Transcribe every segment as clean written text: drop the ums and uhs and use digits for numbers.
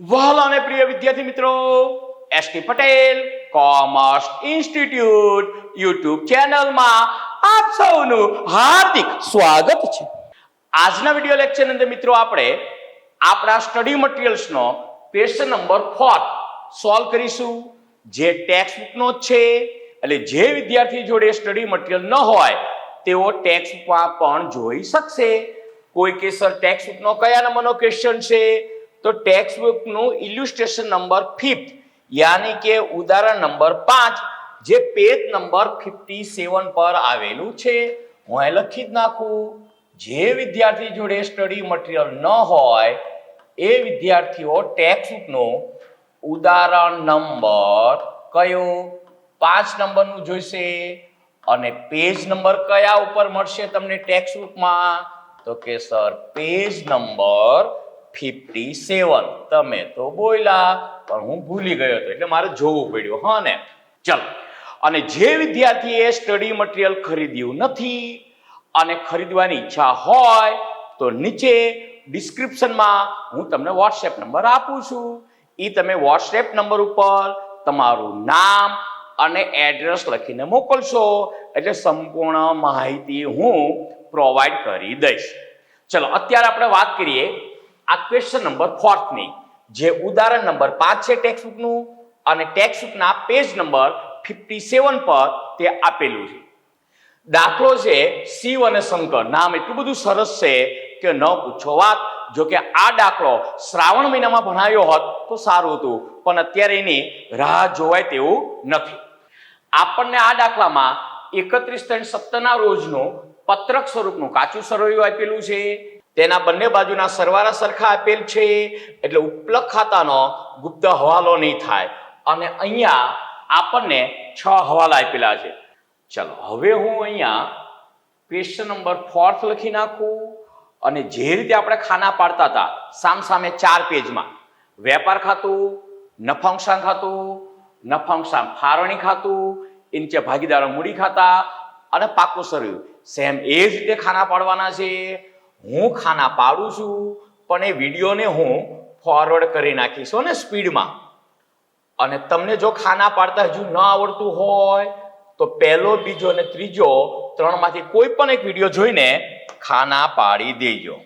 વહાલા અને પ્રિય વિદ્યાર્થી મિત્રો, ST Patel commerce institute YouTube ચેનલમાં આપ સૌનું હાર્દિક સ્વાગત છે. આજના વિડિયો લેક્ચરની અંદર મિત્રો આપણે આપણા સ્ટડી મટીરીયલ્સનો ક્વેશ્ચન નંબર 4 સોલ્વ કરીશું, જે ટેક્સ્ટ બુકનો છે. એટલે જે વિદ્યાર્થી જોડે સ્ટડી મટીરીયલ ન હોય તેઓ ટેક્સ્ટ બુકમાં પણ જોઈ શકશે. કોઈ કે સર ટેક્સ્ટ બુકનો કયા નંબરનો ક્વેશ્ચન છે, તો ટેક્સ્ટ બુકનું ઇલ્યુસ્ટ્રેશન નંબર 5 यानी કે ઉદાહરણ નંબર 5 જે પેજ નંબર 57 પર આવેલું છે. હું અહીં લખી જ નાખું. જે વિદ્યાર્થી જોડે સ્ટડી મટીરીયલ ન હોય એ વિદ્યાર્થીઓ ટેક્સ્ટ બુકનું ઉદાહરણ નંબર કયો 5 નંબરનું જોઈશે. અને પેજ નંબર કયા ઉપર મળશે તમને ટેક્સ્ટ બુકમાં, તો કે સર પેજ નંબર 57. તમે તો બોલ્યા પણ હું ભૂલી ગયો હતો એટલે મારે જોવું પડ્યું. હા ને, ચલો. અને જે વિદ્યાર્થીએ સ્ટડી મટીરીયલ ખરીદ્યું નથી અને ખરીદવાની ઈચ્છા હોય તો નીચે ડિસ્ક્રિપ્શનમાં હું તમને વોટ્સએપ નંબર આપું છું. એ તમે વોટ્સએપ નંબર ઉપર તમારું નામ અને એડ્રેસ લખીને મોકલશો એટલે સંપૂર્ણ માહિતી હું પ્રોવાઈડ કરી દઈશ. ચલો, અત્યારે આપણે વાત કરીએ આ ક્વેશ્ચન નંબર 4 ની, જે ઉદાહરણ નંબર 5 છે ટેક્સ્ટ બુકનું, અને ટેક્સ્ટ બુકના પેજ નંબર 57 પર તે આપેલું છે. દાખલો છે શિવ અને શંકર. નામ એટલું બધું સરસ છે કે ન પૂછો વાત. જો કે આ દાખલો શ્રાવણ મહિનામાં ભણાયો હોત તો સારું હતું, પણ અત્યારે એની રાહ જોવાય તેવું નથી. આપણને આ દાખલામાં 31/3/17 ના રોજનું પત્રક સ્વરૂપનું કાચું સરવૈયું આપેલું છે. તેના બંને બાજુના સરવાળા સરખા આપેલ છે એટલે ઉપલક ખાતાનો ગુપ્ત હવાલો નહીં થાય. અને અહીંયા આપણને 6 હવાલા આપેલા છે. ચલો, હવે હું અહીંયા ક્વેશ્ચન નંબર 4 લખી નાખું. અને જે રીતે આપણે ખાના પાડતા હતા સામસામે 4 પેજમાં, વેપાર ખાતું, નફાંશાંક ખાતું, નફાંશાંક ફાળવણી ખાતું, નીચે ભાગીદારો મૂડી ખાતા અને પાકું સરવૈયું, સેમ એ જ રીતે ખાના પાડવાના છે. હું ખાના પાડું છું પણ એ વિડીયોને હું ફોરવર્ડ કરી નાખીશ ને સ્પીડમાં. અને તમને જો ખાના પાડતા હજુ ન આવડતું હોય તો પહેલો, બીજો અને ત્રીજો 3 માંથી કોઈ પણ એક વિડીયો જોઈને ખાના પાડી દેજો.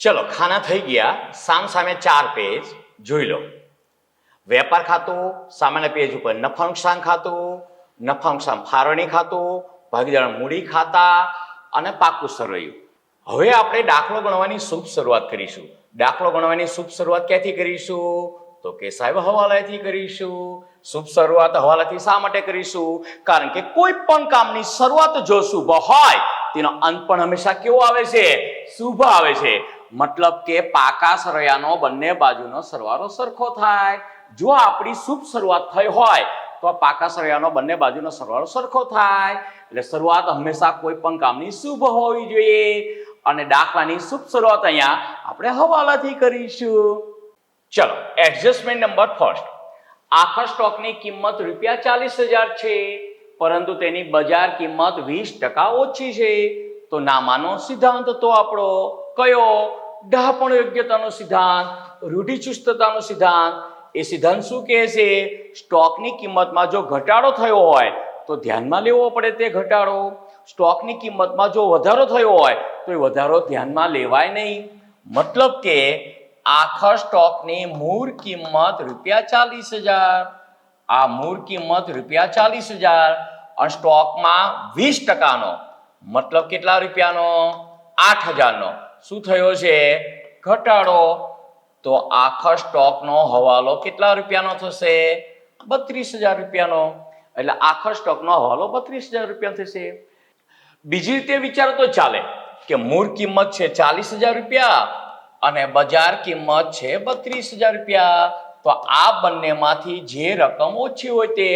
ચલો ખાના થઈ ગયા. સામે 4 પેજ જોઈ લો. વેપાર ખાતું સામાન્ય પેજ ઉપર નફા નુકસાન ખાતું, નફા નુકસાન ફાળવણી ખાતું, ભાગીદાર મૂડી ખાતા અને પાકું સરવૈયું. હવે આપણે દાખલો ગણવાની શુભ શરૂઆત કરીશું. દાખલો ગણવાની શુભ શરૂઆત ક્યાંથી કરીશું? તો કે સાહેબ હવાલાથી કરીશું. શુભ શરૂઆત હવાલાથી શા માટે કરીશું? કારણ કે કોઈ પણ કામની શરૂઆત જો શુભ હોય તેનો અંત પણ હંમેશા કેવો આવે છે? શુભ આવે છે. મતલબ કે પાકા સરવૈયાનો બંને બાજુનો સરવાળો સરખો થાય. જો આપણી શુભ શરૂઆત થઈ હોય તો પાકા સરવૈયાનો બંને બાજુનો સરવાળો સરખો થાય. એટલે શરૂઆત હંમેશા કોઈ પણ કામની શુભ હોવી જોઈએ. અને દાખલાની શુભ શરૂઆત અહીંયા આપણે હવાલાથી કરીશું. ચલો એડજસ્ટમેન્ટ નંબર ફર્સ્ટ. આખા સ્ટોકની કિંમત ₹40,000 છે, પરંતુ તેની બજાર કિંમત 20% ઓછી છે. તો નામાનો સિદ્ધાંત તો આપણો કયો? ડહાપણ યોગ્યતાનો સિદ્ધાંત, રૂઢિચુસ્તતાનો સિદ્ધાંત. એ સિદ્ધાંત શું કહે છે? સ્ટોકની કિંમતમાં જો ઘટાડો થયો હોય તો ધ્યાનમાં લેવો પડે તે ઘટાડો. સ્ટોકની કિંમતમાં જો વધારો થયો હોય તો એ વધારો ધ્યાનમાં લેવાય નહીં. મતલબ કે આખા સ્ટોકની મૂળ કિંમત ₹40,000. આ મૂળ કિંમત ₹40,000 અને સ્ટોકમાં 20%નો મતલબ કેટલા રૂપિયાનો? 8,000નો શું થયો છે? ઘટાડો. તો આખા સ્ટોકનો હવાલો કેટલા રૂપિયાનો થશે? ₹32,000. એટલે આખા સ્ટોકનો હવાલો ₹32,000 થશે. બીજી રીતે વિચારો તો ચાલે કે મૂળ કિંમત છે ₹40,000 અને બજાર કિંમત છે ₹32,000. તો આ બંનેમાંથી જે રકમ ઓછી હોય તે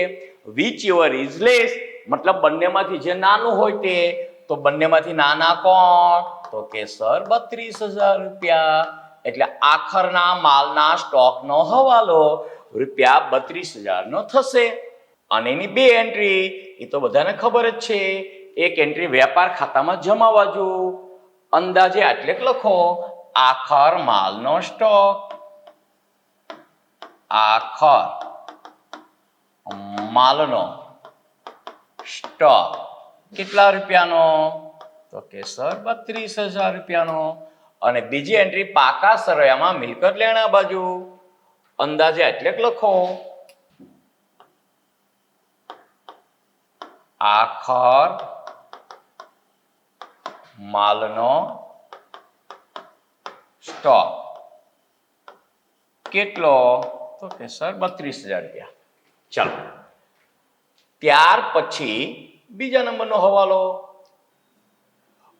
which ever is less, મતલબ બંનેમાંથી જે નાનું હોય તે. તો બંનેમાંથી નાના કોણ? તો કે સર ₹32,000. એટલે આખરના માલના સ્ટોકનો હવાલો ₹32,000 થશે. અને એની 2 એન્ટ્રી એ તો બધાને ખબર જ છે. એક એન્ટ્રી વેપાર ખાતામાં જમા બાજુ અંદાજે આટલે લખો આખર માલનો સ્ટોક. આખર માલનો સ્ટોક કેટલા રૂપિયાનો? તો કે સર ₹32,000. અને બીજી એન્ટ્રી પાકા સરવૈયામાં મિલકત લેણા બાજુ અંદાજે એટલે લખો આખર માલનો સ્ટોક કેટલો? તો કે સર ₹32,000. ચાલો ત્યાર પછી બીજા નંબરનો હવાલો.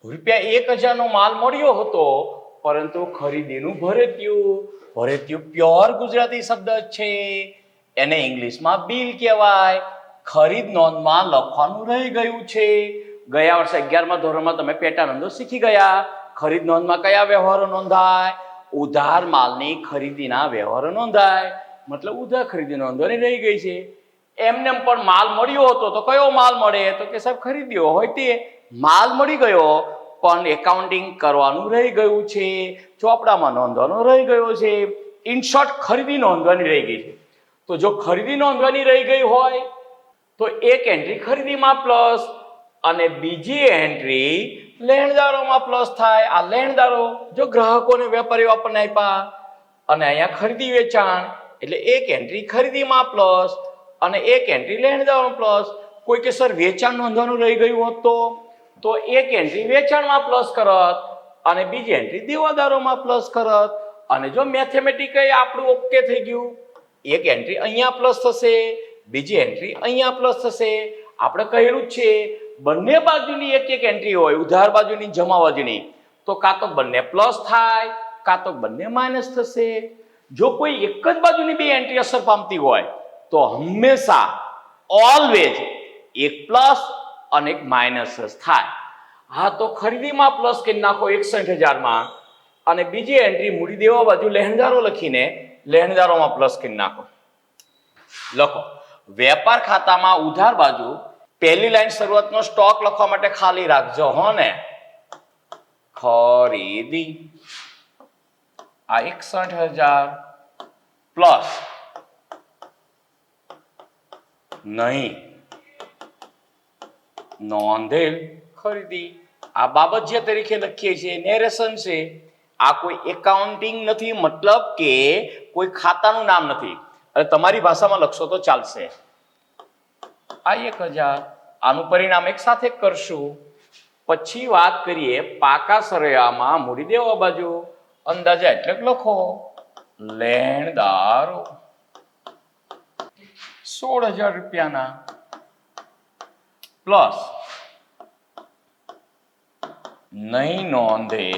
₹1,000નો માલ મળ્યો હતો, પરંતુ ખરીદીનું ભરેત્યું. ભરેત્યું પ્યોર ગુજરાતી શબ્દ છે. એને ઇંગ્લિશમાં બિલ કહેવાય. ખરીદ નોંધમાં લખવાનું રહી ગયું છે. ગયા વર્ષે 11મા ધોરણમાં તમે પેટા નોંધો શીખી ગયા. ખરીદ નોંધમાં કયા વ્યવહારો નોંધાય? ઉધાર માલની ખરીદીના વ્યવહારો નોંધાય. મતલબ ઉધાર ખરીદી નોંધવાની રહી ગઈ છે. એમને પણ માલ મળ્યો હતો તો કયો માલ મળે? તો કે સાહેબ ખરીદ્યો હોય તે માલ મળી ગયો, પણ એકાઉન્ટિંગ કરવાનું રહી ગયું છે, ચોપડામાં નોંધવાનું રહી ગયો છે. ઇન શોર્ટ ખરીદી નોંધવાની રહી ગઈ છે. તો જો ખરીદી નોંધવાની રહી ગઈ હોય તો એક એન્ટ્રી ખરીદીમાં પ્લસ અને બીજી એન્ટ્રી લેણદારોમાં પ્લસ થાય. આ લેણદારો જો ગ્રાહકોને વેપારીઓ આપણને આપ્યા અને અહીંયા ખરીદી વેચાણ એટલે એક એન્ટ્રી ખરીદીમાં પ્લસ અને એક એન્ટ્રી લેણદારોમાં પ્લસ. કોઈ કે સર વેચાણ નોંધવાનું રહી ગયું હોત તો એક એન્ટ્રી વેચાણમાં પ્લસ કરત અને બીજી એન્ટ્રી દેવાદારોમાં પ્લસ કરત. અને જો મેથેમેટિકલી આપણું ઓકે થઈ ગયું, એક એન્ટ્રી અહીંયા પ્લસ થશે, બીજી એન્ટ્રી અહીંયા પ્લસ થશે. આપણે કહેલું જ છે બંને બાજુની એક એન્ટ્રી હોય, ઉધાર બાજુની જમા બાજુની, તો કાં તો બંને પ્લસ થાય કાં તો બંને માઇનસ થશે. જો કોઈ એક જ બાજુની 2 એન્ટ્રી અસર પામતી હોય તો હંમેશા ઓલવેઝ એક પ્લસ અને એક માઇનસ થાય. હા તો ખરીદીમાં પ્લસ કરી નાખો 61,000માં અને બીજી એન્ટ્રી મૂડી દેવા બાજુ લેણદારો લખીને લેણદારોમાં પ્લસ કરી નાખો. લખો વેપાર ખાતામાં ઉધાર બાજુ પહેલી લાઈન શરૂઆતનો સ્ટોક લખવા માટે ખાલી રાખજો હો ને. ખરીદી આ 61,000 પ્લસ નહીં નોંધેલ ખરીદી. આ બાબત જે તરીકે લખીએ છીએ નેરેશન છે. આ કોઈ એકાઉન્ટિંગ નથી, મતલબ કે કોઈ ખાતાનું નામ નથી. અને તમારી ભાષામાં લખશો તો ચાલશે. આ 1000, આનું પરિણામ એક સાથે કરશું. પછી વાત કરીએ પાકા સરયામાં મૂડી દેવા બાજુ અંદાજે એટલે લખો લેણદારો 16,000 રૂપિયાના પ્લસ નહીં નોંધે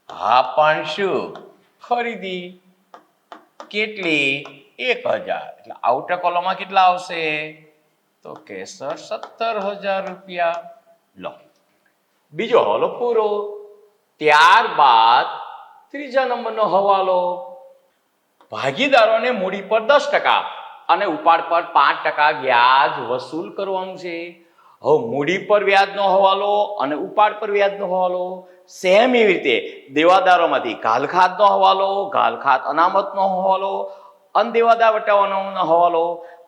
હાપાંશુ ખરીદી કેટલી 1000, એટલે આઉટર કોલમમાં કેટલા આવશે તો કે સર 17,000 રૂપિયા. લો બીજો હવાલો પૂરો. ત્યારબાદ ત્રીજા નંબરનો હવાલો, ભાગીદારોને મૂડી પર 10% અને ઉપાડ પર 5% વ્યાજ વસૂલ કરવાનું છે. હવે મૂડી પર વ્યાજનો હવાલો અને ઉપાડ પર વ્યાજનો હવાલો સેમ એવી રીતે દેવાદારોમાંથી ગાલખાતનો હવાલો, ગાલખાત અનામતનો હવાલો અને દેવાદાર વટાવવાનો હવાલો.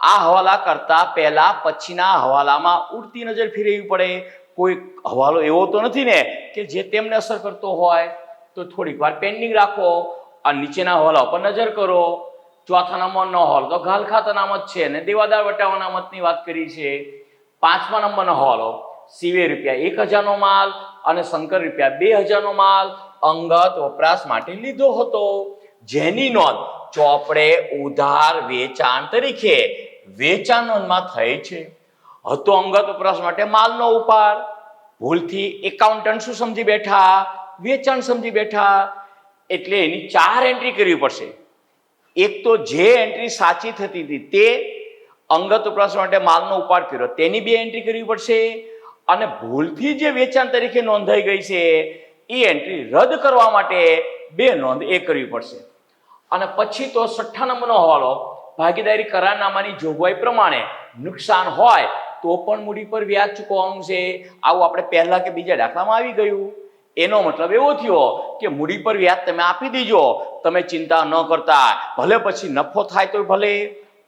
આ હવાલા કરતા પહેલા પછીના હવાલામાં ઉડતી નજર ફેરવવી પડે. કોઈ હવાલો એવો તો નથી ને કે જે તેમને અસર કરતો હોય, તો થોડીક વાર પેન્ડિંગ રાખો અને નીચેના હવાલા પર નજર કરો. ચોથા નંબરનો હવાલો તો ગાલખાત અનામત છે અને દેવાદાર વટાવ અનામતની વાત કરી છે. પાંચમા નંબરનો હવાલો સીવે રૂપિયા 1,000 નો માલ અને શંકર રૂપિયા 2,000 નો માલ અંગત વપરાશ માટે લીધો હતો, જેની નોંધ ચોપડે ઉધાર વેચાણ તરીકે વેચાણ નોંધમાં થઈ છે. હતો અંગત વપરાશ માટે માલનો ઉપાડ, ભૂલથી એકાઉન્ટન્ટ શું સમજી બેઠા, વેચાણ સમજી બેઠા, એટલે એની 4 એન્ટ્રી કરવી પડશે. એક તો જે એન્ટ્રી સાચી થતી હતી તે અંગત વપરાશ માટે માલનો ઉપાડ કર્યો તેની 2 એન્ટ્રી કરવી પડશે, અને ભૂલથી જે વેચાણ તરીકે નોંધાઈ ગઈ છે એ એન્ટ્રી રદ કરવા માટે 2 નોંધ એ કરવી પડશે. અને પછી તો 6 નંબરનો હવાલો, ભાગીદારી કરારનામાની જોગવાઈ પ્રમાણે નુકસાન હોય તો પણ મૂડી પર વ્યાજ ચૂકવવાનું છે. આવું આપણે પહેલા કે બીજા દાખલામાં આવી ગયું. એનો મતલબ એવો થયો કે મૂડી પર વ્યાજ તમે આપી દેજો, તમે ચિંતા ન કરતા, ભલે પછી નફો થાય તો ભલે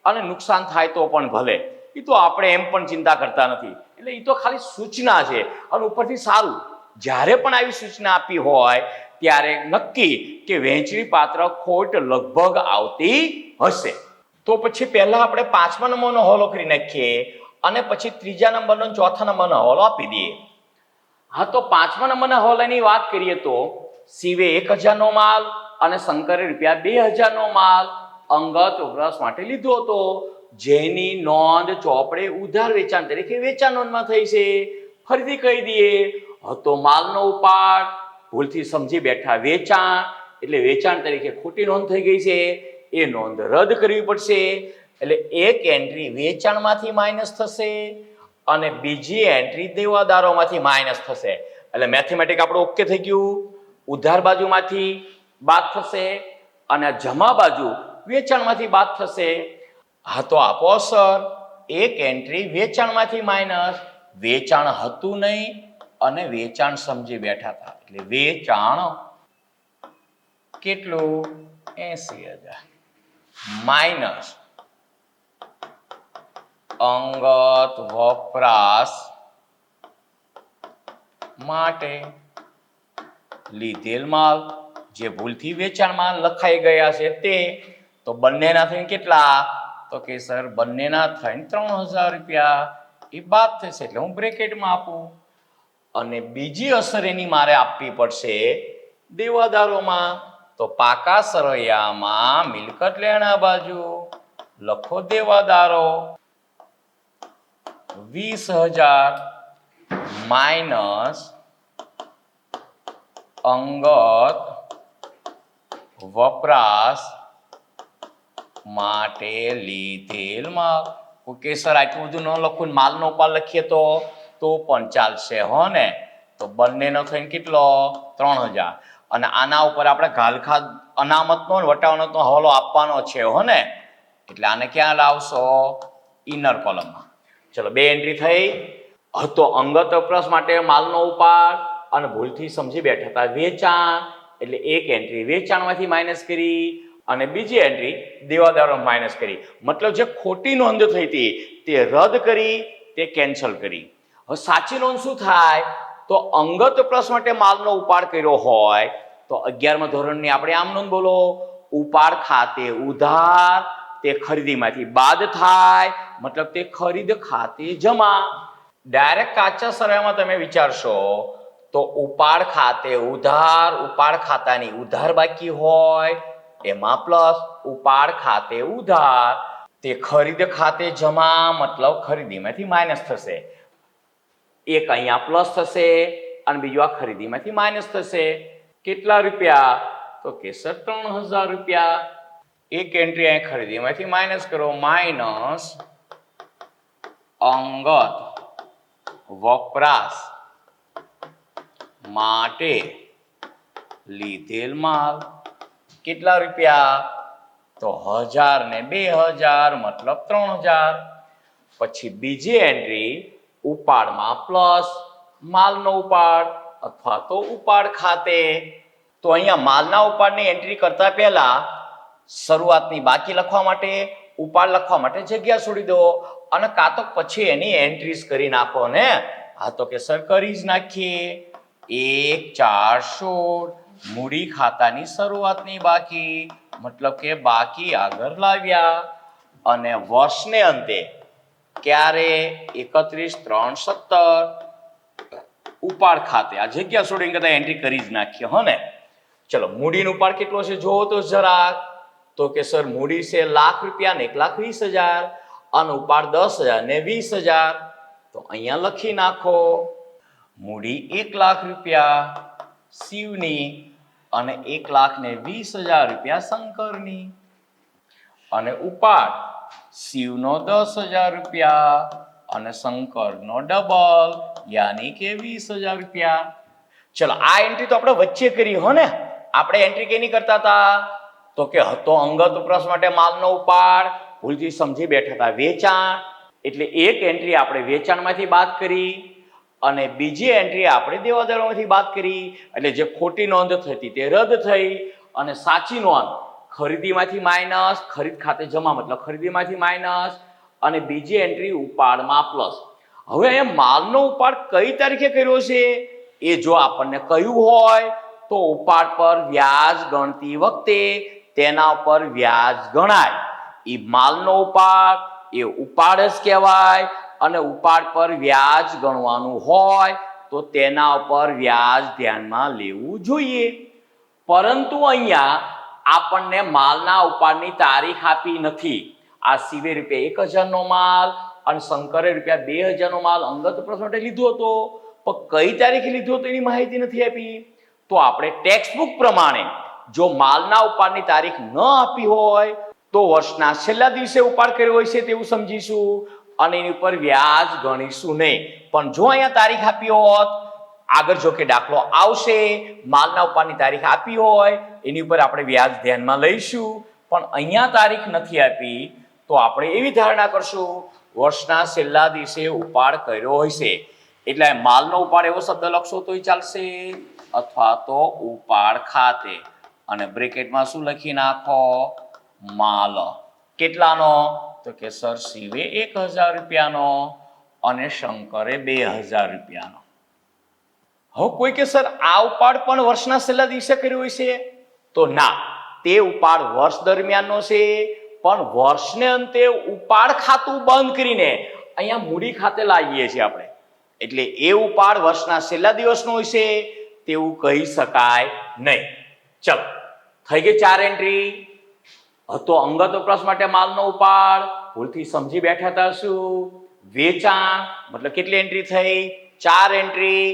અને નુકસાન થાય તો પણ ભલે, એ તો આપણે એમ પણ ચિંતા કરતા નથી. એટલે એ તો ખાલી સૂચના છે. અને ઉપરથી સારું, જ્યારે પણ આવી સૂચના આપી હોય ત્યારે નક્કી કે વહેંચણી પાત્ર ખોટ લગભગ આવતી હશે. તો પછી પહેલા આપણે 5મા નંબરનો હવાલો કરી નાખીએ અને પછી 3જા નંબરનો અને 4થા નંબરનો હવાલો આપી દઈએ. હા, તો 5મા નંબરના હવાલાની વાત કરીએ તો સીવે 1,000 નો માલ અને શંકરે રૂપિયા 2,000 નો માલ અંગત વપરાશ માટે લીધો હતો, જેની નોંધ ચોપડે ઉધાર વેચાણ તરીકે વેચાણ નોંધમાં થઈ છે. ફરીથી કહી દઈએ, હતો માલનો ઉપાડ, ભૂલથી સમજી બેઠા વેચાણ, એટલે વેચાણ તરીકે ખોટી નોંધ થઈ ગઈ છે, એ નોંધ રદ કરવી પડશે. એટલે એક એન્ટ્રી વેચાણમાંથી માઇનસ થશે અને બીજી એન્ટ્રી દેવાદારોમાંથી માઇનસ થશે. એટલે મેથેમેટિક આપણું ઓકે થઈ ગયું. ઉધાર બાજુમાંથી બાદ થશે અને જમા બાજુ વેચાણમાંથી બાદ થશે. હા, તો આપો સર, એક એન્ટ્રી વેચાણમાંથી માઇનસ, વેચાણ હતું નહીં અને વેચાણ સમજી બેઠા હતા, એટલે વેચાણ કેટલું 80,000 માઇનસ અંગત વપરાશ માટે લીધેલ માલ, જે ભૂલથી વેચાણમાં લખાઈ ગયા છે તે, તો બંનેના થઈને કેટલા, તો કે સર બંનેના થઈને 3,000 રૂપિયા એ બાદ થશે, એટલે હું બ્રેકેટમાં આપું. અને બીજી અસર એની મારે આપવી પડશે દેવાદારોમાં. તો પાકા સરવૈયામાં મિલકત લેણા બાજુ લખો દેવાદારો 20,000 માઇનસ અંગત વપરાશ માટે લીધેલ માલ. ઓકે સર, આટલું બધું ન લખું, માલનો ઉપાડ લખીએ તો પણ ચાલશે હો ને. તો બંનેનો થઈને કેટલો 3,000, અને આના ઉપર આપણે ગાલખાત અનામતનો વટાવનો હવાલો આપવાનો છે હો ને, એટલે આને ક્યાં લાવશો, ઇનર કોલમમાં. ચલો 2 એન્ટ્રી થઈ. હતો અંગત વપરાશ માટે માલનો ઉપાડ અને ભૂલથી સમજી બેઠા હતા વેચાણ, એટલે એક એન્ટ્રી વેચાણમાંથી માઇનસ કરી અને બીજી એન્ટ્રી દેવાદારો માઇનસ કરી. મતલબ જે ખોટી નોંધ થઈ હતી તે રદ કરી, તે કેન્સલ કરી. હવે સાચી નોંધ શું થાય, તો અંગત વપરાશ માટે માલનો ઉપાડ કર્યો હોય તો 11મા ધોરણની આપણે આમ નોંધ બોલો, ઉપાડ ખાતે ઉધાર તે ખરીદીમાંથી બાદ થાય, મતલબ તે ખરીદ ખાતે જમા. ડાયરેક્ટ કાચા સરળમાં તમે વિચારશો તો ઉપાડ ખાતે ઉધાર, ઉપાડ ખાતાની ઉધાર બાકી હોય એમાં પ્લસ ઉપાડ ખાતે ઉધાર તે ખરીદ ખાતે જમા, મતલબ ખરીદીમાંથી માઇનસ થશે. એક અહીંયા પ્લસ થશે અને બીજું આ ખરીદીમાંથી માઇનસ થશે. કેટલા રૂપિયા? તો કે સર 3000 રૂપિયા. એક એન્ટ્રી અહીં ખરીદીમાંથી માઇનસ કરો, માઇનસ અંગત વપરાશ માટે લીધેલ માલ. કેટલા રૂપિયા? તો 1000 ને 2000 મતલબ 3000. પછી બીજી એન્ટ્રી ઉપાડમાં પ્લસ માલનો ઉપાડ અથવા તો ઉપાડ ખાતે. તો અહીંયા માલના ઉપાડની એન્ટ્રી કરતા પહેલા શરૂઆતની બાકી લખવા માટે, ઉપાડ લખવા માટે જગ્યા છોડી દો અને કાં તો પછી એની એન્ટ્રીઝ કરી નાખો ને. હા તો કે સર કરી જ નાખીએ. 1,416 મૂડી ખાતાની શરૂઆતની બાકી, મતલબ કે બાકી આગળ લાવ્યા અને વર્ષને અંતે ક્યારે? 31/3/17 ઉપાડ ખાતે આ જગ્યા છોડીને કદાચ એન્ટ્રી કરી જ નાખીએ હો ને. ચલો મૂડીનો ઉપાડ કેટલો છે જોવો તો જરાક. તો કે સર મૂડી છે ₹1,00,000 ને 1,20,000 અને ઉપાડ 10,000 ને 20,000. તો અહીંયા લખી નાખો મૂડી ₹1,00,000 શિવની અને 1,20,000 રૂપિયા શંકરની અને ઉપાડ શિવનો 10,000 રૂપિયા અને શંકરનો ડબલ યાની કે 20,000 રૂપિયા. ચલો આ એન્ટ્રી તો આપણે વચ્ચે કરી હો ને. આપણે એન્ટ્રી કેની કરતા હતા? તો કે હતો અંગત વપરાશ માટે માલનો ઉપાડ, ભૂલથી સમજી બેઠા હતા વેચાણ. એટલે એક એન્ટ્રી આપણે વેચાણમાંથી બાદ કરી અને બીજી એન્ટ્રી આપણે દેવાદારોમાંથી બાદ કરી. એટલે જે ખોટી નોંધ થતી તે રદ થઈ અને સાચી નોંધ ખરીદીમાંથી માઇનસ, ખરીદ ખાતે જમા મતલબ ખરીદીમાંથી માઇનસ અને બીજી એન્ટ્રી ઉપાડમાં પ્લસ. હવે અહીંયા માલનો ઉપાડ કઈ તારીખે કર્યો છે એ જો આપણને કહ્યું હોય તો ઉપાડ પર વ્યાજ ગણતી વખતે તેના પર વ્યાજ ગણાય. એ માલનો ઉપાડ એ ઉપાડ જ કહેવાય અને ઉપાડ પર વ્યાજ ગણવાનું હોય તો તેના ઉપર વ્યાજ ધ્યાનમાં લેવું જોઈએ. પરંતુ અહીંયા આપણને માલના ઉપાડની તારીખ આપી નથી. આ શિવે ₹1,000 નો માલ અને શંકરે ₹2,000 નો માલ અંગત વપરાશ માટે લીધો હતો, પણ કઈ તારીખે લીધો હતો એની માહિતી નથી આપી. તો આપણે ટેક્સ્ટ બુક પ્રમાણે જો માલના ઉપાડની તારીખ ન આપી હોય તો વર્ષના છેલ્લા દિવસે ઉપાડ કર્યો હોય છે તેવું સમજીશું અને એની ઉપર વ્યાજ ગણીશું નહીં. પણ જો અહીંયા તારીખ આપી હોત, આગળ જો કે દાખલો આવશે, માલના ઉપાડની તારીખ આપી હોય એની ઉપર આપણે વ્યાજ ધ્યાનમાં લઈશું. પણ અહીંયા તારીખ નથી આપી તો આપણે એવી ધારણા કરશું વર્ષના છેલ્લા દિવસે ઉપાડ કર્યો હોય છે. એટલે માલનો ઉપાડ એવો શબ્દ લખશો તોય ચાલશે અથવા તો ઉપાડ ખાતે અને બ્રેકેટમાં શું લખી નાખો? માલ. કેટલાનો? તો કે સર શિવે ₹1,000 અને શંકરે ₹2,000. હવે કોઈ કે સર આ ઉપાડ પણ વર્ષના છેલ્લા દિવસે કર્યો હોય છે? તો ના, તે ઉપાડ વર્ષ દરમિયાનનો છે પણ વર્ષને અંતે ઉપાડ ખાતું બંધ કરીને અહીંયા મૂડી ખાતે લાવીએ છીએ આપણે. એટલે એ ઉપાડ વર્ષના છેલ્લા દિવસનો હોય છે તેવું કહી શકાય નહીં. ચલો થઈ ગઈ 4 એન્ટ્રી. હતો અંગત વપરાશ માટે માલનો ઉપાડ, ભૂલથી સમજી બેઠા હતા શું? વેચાણ મતલબ કેટલી એન્ટ્રી થઈ? 4 એન્ટ્રી.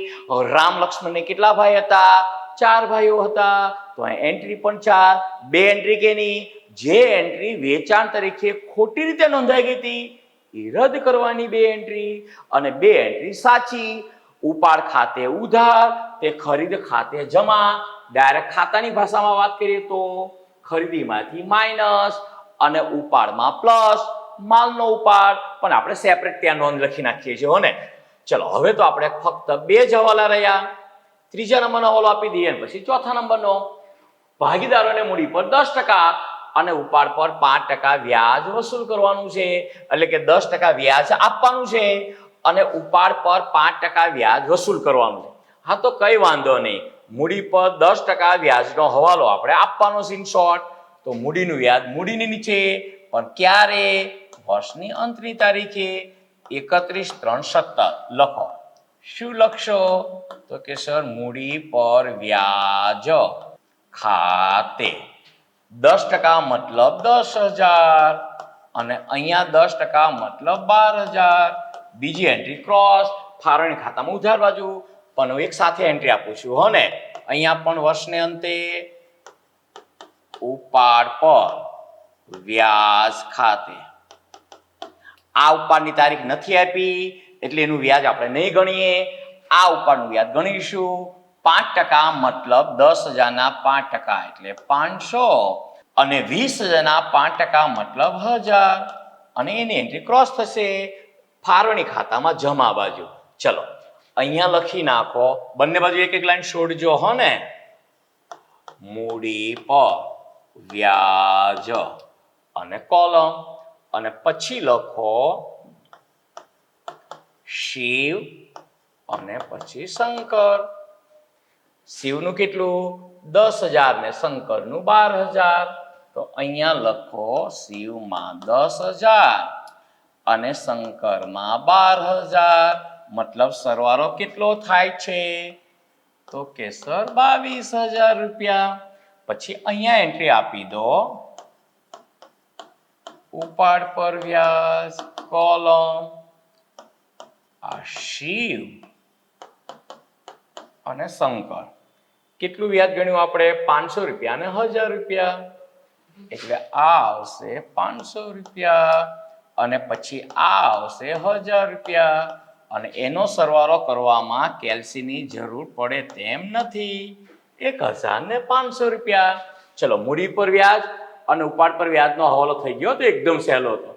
રામ લક્ષ્મણને કેટલા ભાઈ હતા? 4 ભાઈઓ હતા. તો આ એન્ટ્રી પણ 4. 2 એન્ટ્રી કેની? જે એન્ટ્રી વેચાણ તરીકે ખોટી રીતે નોંધાઈ ગઈ હતી એ રદ કરવાની 2 એન્ટ્રી અને 2 એન્ટ્રી સાચી. ઉપાડ ખાતે ઉધાર તે ખરીદ ખાતે જમા. ડાયરેક્ટ ખાતાની ભાષામાં વાત કરીએ તો ખરીદીમાંથી માઇનસ અને ઉપાડમાં પ્લસ માલનો ઉપાડ, પણ આપણે સેપરેટ ત્યાં નોંધ લખી નાખીએ છીએ હો ને. ચલો હવે તો આપણે ફક્ત 2 જ હવાલા રહ્યા. ત્રીજા નંબરનો હવાલો આપી દઈએ પછી ચોથા નંબરનો. ભાગીદારોને મૂડી પર 10% અને ઉપાડ પર 5% વ્યાજ વસૂલ કરવાનું છે. એટલે કે 10% વ્યાજ આપવાનું છે અને ઉપાડ પર 5% વ્યાજ વસૂલ કરવાનું છે. હા તો કઈ વાંધો નહીં, મૂડી પર 10% વ્યાજનો હવાલો આપણે આપવાનો છે. ઇન શોર્ટ તો મૂડીનું વ્યાજ મૂડીની નીચે, પણ ક્યારે? વર્ષની અંતની તારીખે 31/3/17 લખો. શું લખશો? તો કે સર મૂડી પર વ્યાજ ખાતે 10% મતલબ 10,000 અને અહીંયા 10% મતલબ 12,000. બીજી એન્ટ્રી ક્રોસ, ફાળવણી ખાતામાં ઉધાર બાજુ, પણ હું એક સાથે એન્ટ્રી આપું છું હો ને. અહીંયા પણ વર્ષને અંતે ઉપાડ પર વ્યાજ ખાતે. આ ઉપાડની તારીખ નથી આપી એટલે એનું વ્યાજ આપણે નહીં ગણીએ. આ ઉપાડનું વ્યાજ ગણીશું. 5% મતલબ 10,000 ના 5% એટલે 500 અને 20,000 ના 5% મતલબ 1000 અને એની એન્ટ્રી ક્રોસ થશે ફાળવણી ખાતામાં જમા બાજુ. ચલો અહીંયા લખી નાખો, બંને બાજુ એક એક લાઈન છોડજો હો ને. મૂડી પર વ્યાજ અને કોલમ, અને પછી લખો શિવ અને પછી શંકર. શિવનું કેટલું? 10,000 ને શંકરનું 12,000. તો અહીંયા લખો શિવમાં 10,000 અને શંકરમાં 12,000 મતલબ સરવાળો કેટલો થાય છે? તો કે સર 22,000 રૂપિયા. પછી અહીંયા એન્ટ્રી આપી દો, ઉપાડ પર વ્યાજ કોલમ, આ શિવ અને શંકર. કેટલું વ્યાજ ગણ્યું આપણે? 500 રૂપિયા અને 1000 રૂપિયા. એટલે આ આવશે 500 રૂપિયા અને પછી આ આવશે 1000 રૂપિયા. અને એનો સરવાળો કરવામાં કેલ્સીની જરૂર પડે તેમ નથી. 1,500 રૂપિયા. ચલો મૂડી પર વ્યાજ અને ઉપાડ પર વ્યાજનો હવાલો થઈ ગયો તો એકદમ સહેલો હતો.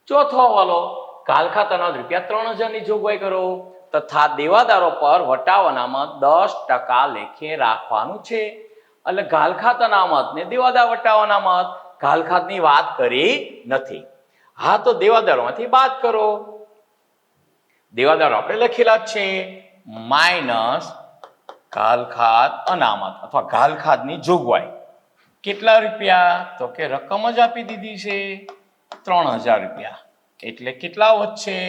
ચોથો હવાલો, ઘાલ ખાતાના રૂપિયા 3,000 ની જોગવાઈ કરો તથા દેવાદારો પર વટાવ અનામત 10% લેખે રાખવાનું છે. એટલે ઘાલ ખાત અનામત ને દેવાદાર વટાવ અનામત ઘાલ ખાતની વાત કરી નથી. હા તો દેવાદારોમાંથી બાદ કરો. દેવાદારો આપણે લખેલા જ છે, માઇનસ ઘાલ ખાત અનામત અથવા ઘાલ ખાતની જોગવાઈ. કેટલા રૂપિયા? તો કે રકમ જ આપી દીધી છે 3,000 રૂપિયા. એટલે કેટલા વધશે?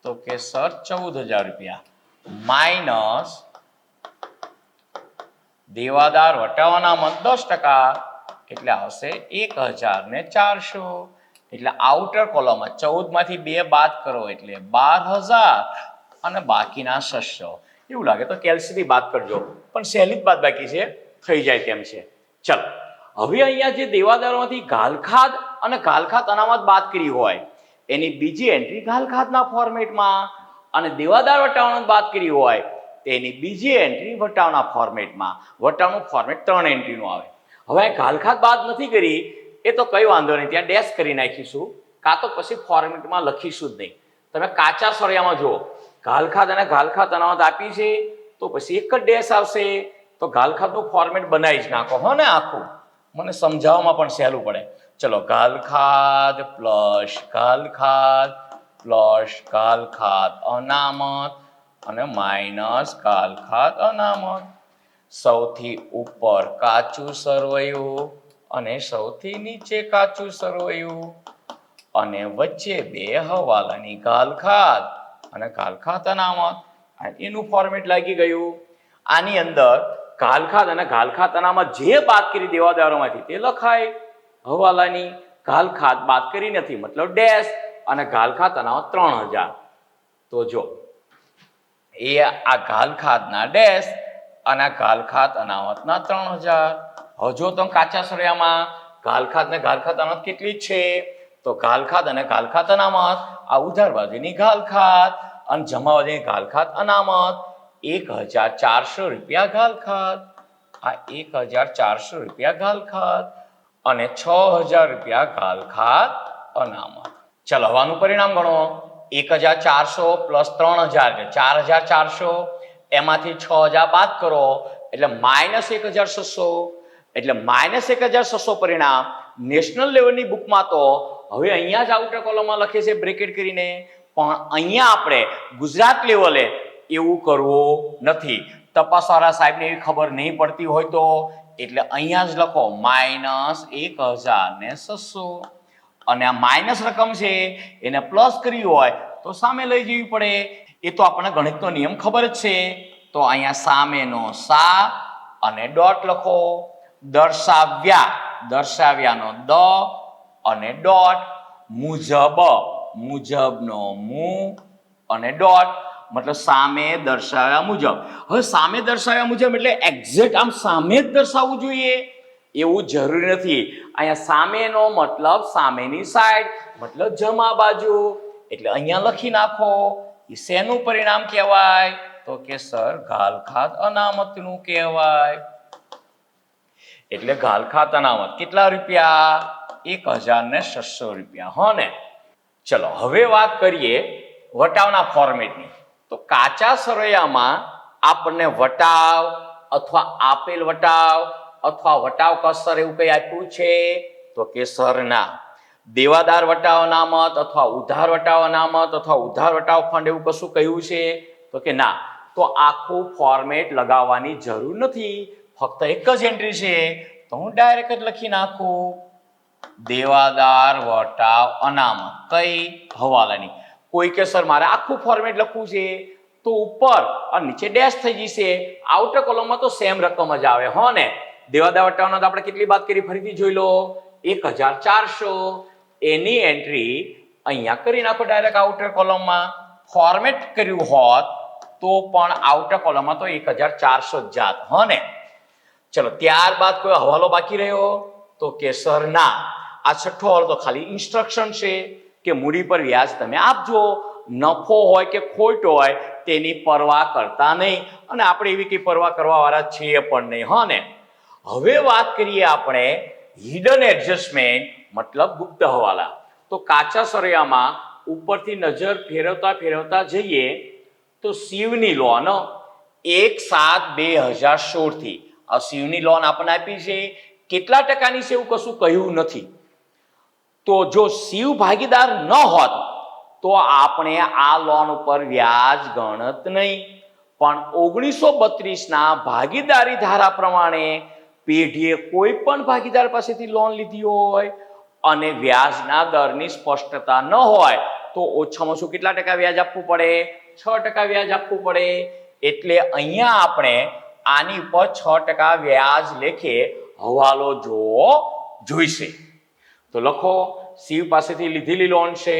તો કે સર 14,000 રૂપિયા માઇનસ દેવાદાર વટાવ અનામત 10% એટલે આવશે 1,400. એટલે આઉટર કોલમમાં 14 માંથી 2 બાદ કરો એટલે 12,000 અને બાકીના 600. એવું લાગે તો કેલ્સીથી બાદ કરજો, પણ સહેલી જ બાદ બાકી છે, થઈ જાય તેમ છે. ચલો હવે અહીંયા જે દેવાદારોમાંથી ઘાલ ખાત અને ઘાલ ખાત અનામત બાદ કરી હોય એની બીજી એન્ટ્રી ઘાલ ખાતના ફોર્મેટમાં, અને દેવાદાર વટાવણ બાદ કરી હોય તેની બીજી એન્ટ્રી વટાવના ફોર્મેટમાં. વટાવનું ફોર્મેટ 3 એન્ટ્રીનું આવે. હવે ઘાલ ખાત બાદ નથી કરી એ તો કઈ વાંધો નહીં, ત્યાં ડેશ કરી નાખીશું, કાં તો પછી ફોર્મેટમાં લખીશું જ નહીં. તમે કાચા સળિયામાં જુઓ, ઘાલ ખાત અને ઘાલ ખાત અનામત આપી છે તો પછી એક જ ડેશ આવશે. તો ઘાલ ખાતનું ફોર્મેટ બનાવી જ નાખો હો ને આખું, મને સમજાવવામાં પણ સહેલું પડે. ચલો ઘાલ ખાત પ્લસ ઘાલ ખાત પ્લસ ઘાલ ખાત અનામત અને માઇનસ ઘાલ ખાત અનામત. સૌથી ઉપર કાચું સરવૈયું અને સૌથી નીચે કાચું સરવૈયું અને વચ્ચે 2 હવાલાની ઘાલ ખાત અને ઘાલ ખાત અનામત. એનું ફોર્મેટ લાગી ગયું. આની અંદર ઘાલ ખાત અને ઘાલ ખાત અનામત જે બાદ કરી દેવાદારોમાંથી તે લખાય. હવાલાની ઘાલ ખાત બાદ કરી નથી મતલબ ડેશ, અને ઘાલ ખાત અનામત 3,000. તો જો એ આ ઘાલ ખાતના ડેશ અને ઘાલ ખાત અનામતના 3,000. હવે જો તમે કાચા સળિયામાં ઘાલ ખાત ને ઘાલ ખાત અનામત કેટલી છે? તો ઘાલ ખાત અને ઘાલ ખાત અનામત, આ ઉધાર બાજુની ઘાલ ખાત અને જમા બાજુની ઘાલ ખાત અનામત 1,400 રૂપિયા ઘાલ ખાત, આ 1,400 રૂપિયા ઘાલ ખાત અને 6,000 રૂપિયા ઘાલ ખાત અનામત. ચલો હવાનું પરિણામ ગણો. 1,400 પ્લસ 3,000 એટલે 4,400, એમાંથી 6,000 બાદ કરો એટલે માઇનસ 1,600. એટલે માઇનસ 1,600 પરિણામ. નેશનલ લેવલની બુકમાં તો હવે અહીંયા જ આઉટર કોલમમાં લખે છે બ્રેકેટ કરીને, પણ અહીંયા આપણે ગુજરાત લેવલે એવું કરવું નથી. તપાસવાળા સાહેબને એવી ખબર નહીં પડતી હોય તો એટલે અહીંયા જ લખો -1600 અને આ માઇનસ રકમ છે એને પ્લસ કરી હોય તો સામે લઈ જવી પડે. એ તો આપણને ગણિતનો નિયમ ખબર જ છે. તો અહીંયા સામેનો સા અને ડોટ લખો. દર્શાવ્યાનો દ અને ડોટ. મુજબનો મુ અને ડોટ. મતલબ સામે દર્શાવ્યા મુજબ. હવે સામે દર્શાવ્યા મુજબ એટલે એક્ઝેક્ટ આમ સામે જ દર્શાવવું જોઈએ એવું જરૂરી નથી. અહીંયા સામેનો મતલબ સામેની સાઈડ, મતલબ જમા બાજુ. એટલે અહીંયા લખી નાખો. એ શેનું પરિણામ કહેવાય? તો કે સર ઘાલખાત અનામતનું કહેવાય. એટલે ઘાલખાત અનામત કેટલા રૂપિયા? 1600 રૂપિયા. હો ને? ચલો હવે વાત કરીએ વટાવના ફોર્મેટની. તો કાચા સરવૈયામાં આપણને વટાવ અથવા આપેલ વટાવ અથવા વટાવ કસર એવું કઈ આપ્યું છે? તો કે સર ના. દેવાદાર વટાવ અનામત અથવા ઉધાર વટાવ અનામત અથવા ઉધાર વટાવ ફંડ એવું કશું કહ્યું છે? તો કે ના. તો આખું ફોર્મેટ લગાવવાની જરૂર નથી. ફક્ત એક જ એન્ટ્રી છે તો હું ડાયરેક્ટ જ લખી નાખું. દેવાદાર વટાવ અનામત કઈ હવાલાની. કોઈ કે સર મારે આખું ફોર્મેટ લખવું છે તો ઉપર અને નીચે ડેશ થઈ જશે. આઉટર કોલમમાં તો સેમ રકમ જ આવે. હો ને? દેવાદાર વટાવનો તો આપણે કેટલી વાત કરી ફરીથી જોઈ લો. 1400. એની એન્ટ્રી અહીંયા કરી નાખો ડાયરેક્ટ આઉટર કોલમમાં. ફોર્મેટ કર્યું હોત તો પણ આઉટર કોલમમાં તો 1400 જ જાત. હો ને? ચલો ત્યારબાદ કોઈ હવાલો બાકી રહ્યો? તો કે સર ના. આ છઠ્ઠો હવાલો તો ખાલી ઇન્સ્ટ્રક્શન છે કે મૂડી પર વ્યાજ તમે આપજો. નફો હોય કે ખોટ હોય તેની પરવા કરતા નહીં. અને આપણે એવી કઈ પરવા કરવા વાળા છીએ પણ નહીં. હો ને? હવે વાત કરીએ આપણે હિડન એડજસ્ટમેન્ટ મતલબ ગુપ્ત હવાલા. તો કાચા સરવૈયામાં ઉપરથી નજર ફેરવતા જઈએ તો શિવની લોન 1/7/2016 થી આ શિવની લોન આપણને આપી છે. કેટલા ટકાની છે એવું કશું કહ્યું નથી. તો જો શિવ ભાગીદાર ન હોત તો આપણે આ લોન ઉપર વ્યાજ ગણત નહીં. પણ 1932ના ભાગીદારી ધારા પ્રમાણે પેઢીએ કોઈ પણ ભાગીદાર પાસેથી લોન લીધી હોય અને વ્યાજના દરની સ્પષ્ટતા ન હોય તો ઓછામાં ઓછું કેટલા ટકા વ્યાજ આપવું પડે? 6% વ્યાજ આપવું પડે. એટલે અહીંયા આપણે આની ઉપર 6% વ્યાજ લેખે હવાલો જોઈશે. તો લખો શિવ પાસેથી લીધેલી લોન છે.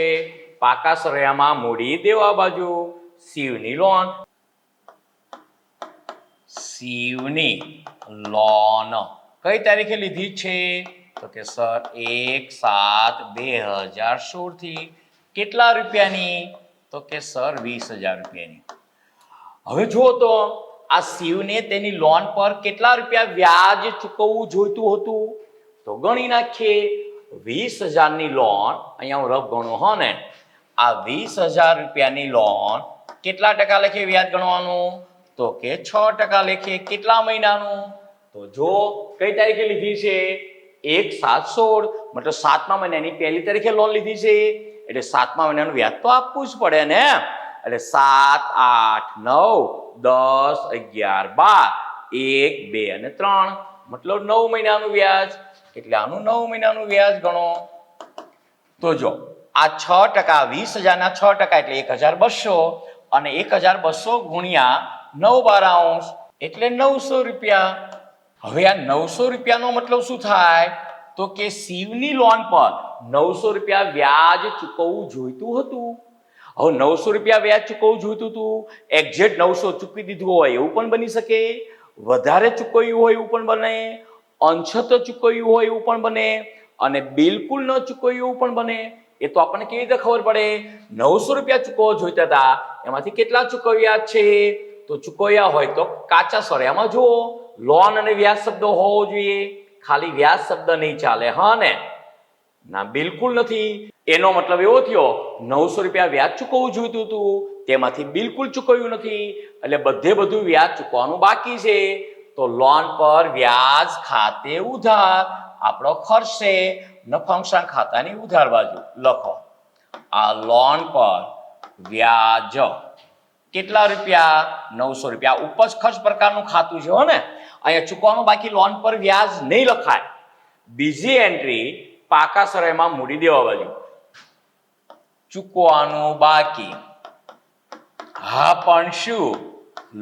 પાકા સરવૈયામાં મૂડી દેવા બાજુ શિવની લોન. શિવની લોન કઈ તારીખે લીધી છે? તો કે સર 1/7/2016 થી. કેટલા રૂપિયાની? તો કે સર 20,000 રૂપિયાની. હવે જુઓ તો આ શિવને તેની લોન પર કેટલા રૂપિયા વ્યાજ ચૂકવવું જોઈતું હતું? તો ગણી નાખીએ. 20,000ની લોન, અહીંયા હું રફ ગણું. હો ને? આ 20,000 રૂપિયાની લોન કેટલા ટકા લેખે વ્યાજ ગણવાનું? તો કે 6% લેખે. કેટલા મહિનાનું? તો જો કઈ તારીખે લીધી છે? 1/7/16 મતલબ 7મા મહિનાની 1લી તારીખે લોન લીધી છે. એટલે 7મા મહિનાનું વ્યાજ તો આપવું જ પડે ને. એટલે 7, 8, 9, 10, 11, 12, 1, 2 અને 3 મતલબ 9 મહિનાનું વ્યાજ. એટલે આનું 9 મહિનાનું વ્યાજ ગણો. તો જો આ 6%, 20,000ના 6% એટલે 1,200 અને 1,200 ગુણ્યા 9/12 એટલે 900 રૂપિયા. હવે આ 900 રૂપિયાનો મતલબ શું થાય? તો કે શિવની લોન પર 900 રૂપિયા વ્યાજ ચૂકવવું જોઈતું હતું. હવે 900 રૂપિયા વ્યાજ ચૂકવવું જોઈતું હતું. એક્ઝેક્ટ 900 ચૂકવી દીધું હોય એવું પણ બની શકે. વધારે ચૂકવ્યું હોય એવું પણ બને. અંશત ચૂકવ્યું હોય એવું પણ બને. અને બિલકુલ ન ચૂકવ્યું એવું પણ બને. એ તો આપણને કેવી રીતે ખબર પડે? 900 રૂપિયા ચૂકવવા જોઈતા હતા એમાંથી કેટલા ચૂકવ્યા છે? તો ચૂકવ્યા હોય તો કાચા સરવૈયામાં જુઓ લોન અને વ્યાજ શબ્દ હોવો જોઈએ. ખાલી વ્યાજ શબ્દ નહીં ચાલે. હા ને? ના, બિલકુલ નથી. એનો મતલબ એવો થયો 900 રૂપિયા વ્યાજ ચૂકવવું જોઈતું હતું તેમાંથી બિલકુલ ચૂકવ્યું નથી. એટલે બધું વ્યાજ ચૂકવવાનું બાકી છે. તો લોન પર વ્યાજ ખાતે ઉધાર આપણો ખર્ચ છે. નફા ખાતાની ઉધાર બાજુ લખો. આ લોન પર વ્યાજ કેટલા રૂપિયા? 900 રૂપિયા. ઉપજ ખર્ચ પ્રકારનું ખાતું છે હો ને. અહીંયા ચૂકવવાનું બાકી લોન પર વ્યાજ નહીં લખાય. બીજી એન્ટ્રી પાકા સરયમાં મૂડી દેવા બાજુ ચૂકવવાનું બાકી. હા પણ શું?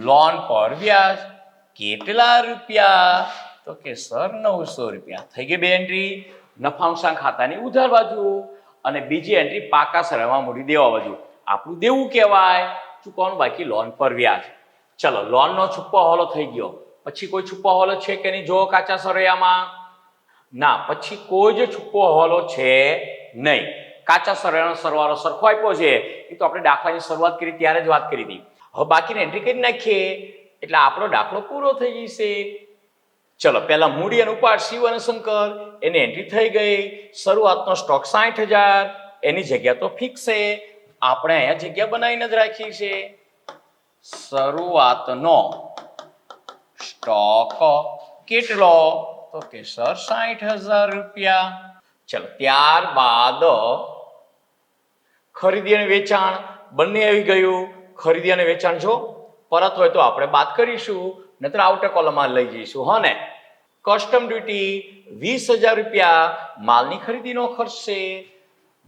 લોન પર વ્યાજ. કેટલા રૂપિયા? તો કે સર 900 રૂપિયા. થઈ ગઈ બે એન્ટ્રી નફા નુકસાન ખાતાની ઉધાર બાજુ અને બીજી એન્ટ્રી પાકા સરયમાં મૂડી દેવા બાજુ. આપણું દેવું કહેવાય. ચૂકવવાનું બાકી લોન પર વ્યાજ. ચલો લોનનો છુપ્પો હવાલો થઈ ગયો. પછી કોઈ છુપ્પો હવાલો છે કે નહીં? જો કાચા સરૈયામાં ના, પછી કોઈ જ છુપ્પો હવાલો છે નહીં. કાચા સરૈયાનો સરવાળો સરખો આપ્યો છે. એ તો આપણે દાખલાની શરૂઆત કરી ત્યારે જ વાત કરી હતી. હવે બાકીની એન્ટ્રી કરી નાખીએ એટલે આપણો દાખલો પૂરો થઈ જશે. ચલો પહેલા મૂડી અને ઉપાડ શિવ અને શંકર એની એન્ટ્રી થઈ ગઈ. શરૂઆતનો સ્ટોક 60,000, એની જગ્યા તો ફિક્સ છે. આપણે અહીંયા જગ્યા બનાવીને જ રાખી છે. શરૂઆતનો સ્ટોક કેટલો? તો કે સર 60,000 રૂપિયા. ચલો ત્યારબાદ ખરીદી અને વેચાણ બંને આવી ગયું. ખરીદી અને વેચાણ જો પરત હોય તો આપણે બાદ કરીશું, નહીતર આઉટર કોલમમાં લઈ જઈશું હો ને. કસ્ટમ ડ્યુટી 20,000 રૂપિયા માલની ખરીદીનો ખર્ચ છે.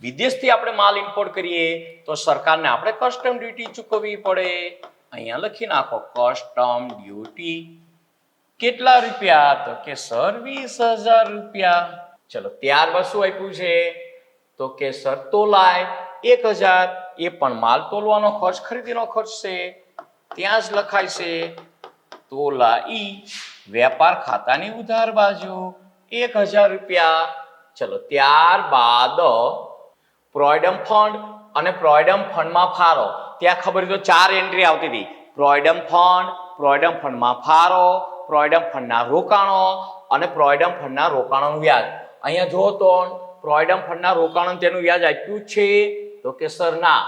વિદેશથી આપણે માલ ઇમ્પોર્ટ કરીએ તો સરકારને આપણે કસ્ટમ ડ્યુટી ચૂકવવી પડે. અહીંયા લખી નાખો કસ્ટમ ડ્યુટી. કેટલા રૂપિયા? તો કે સર 20,000 રૂપિયા. ચલો ત્યારબાદ શું આપ્યું છે? તો કે સર તોલાય 1,000. એ પણ માલ તોલવાનો ખર્ચ ખરીદીનો ખર્ચ છે. ત્યાં જ લખાય છે તોલાઈ વેપાર ખાતાની ઉધાર બાજુ 1,000 રૂપિયા. ચલો ત્યારબાદ પ્રોવિડન્ટ ફંડ અને પ્રોવિડન્ટ ફંડમાં ફાળો. ત્યાં ખબર તો 4 એન્ટ્રી આવતી હતી. પ્રોવિડન્ટ ફંડ, પ્રોવિડન્ટ ફંડમાં ફાળો, પ્રોવિડન્ટ ફંડના રોકાણો અને પ્રોવિડન્ટ ફંડના રોકાણોનું વ્યાજ. અહીંયા જો તો પ્રોવિડન્ટ ફંડના રોકાણો તેનું વ્યાજ આપ્યું છે? તો કે સર ના,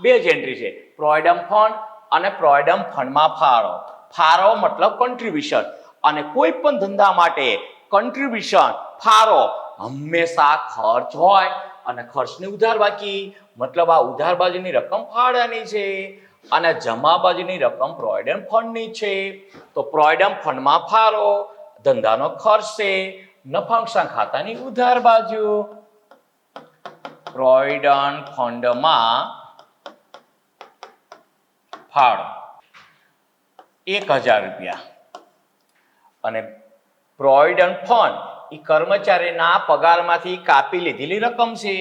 2 જ એન્ટ્રી છે. પ્રોવિડન્ટ ફંડ અને પ્રોવિડન્ટ ફંડમાં ફાળો. ફાળો મતલબ કોન્ટ્રીબ્યુશન, અને કોઈ પણ ધંધા માટે કોન્ટ્રીબ્યુશન ફાળો હંમેશા ખર્ચ હોય અને ખર્ચની ઉધાર બાકી. મતલબ આ ઉધાર બાજુની રકમ ફાળાની છે અને જમા બાજુની રકમ પ્રોવિડન્ટ ફંડની છે. તો પ્રોવિડન્ટ ફંડમાં ફાળો ધંધાનો ખર્ચ છે. નફા નુકસાન ખાતાની ઉધાર બાજુ પ્રોવિડન્ટ ફંડમાં ફાળો 1,000 રૂપિયા. અને પ્રોવિડન્ટ ફંડ એ કર્મચારીના પગારમાંથી કાપી લીધેલી રકમ છે.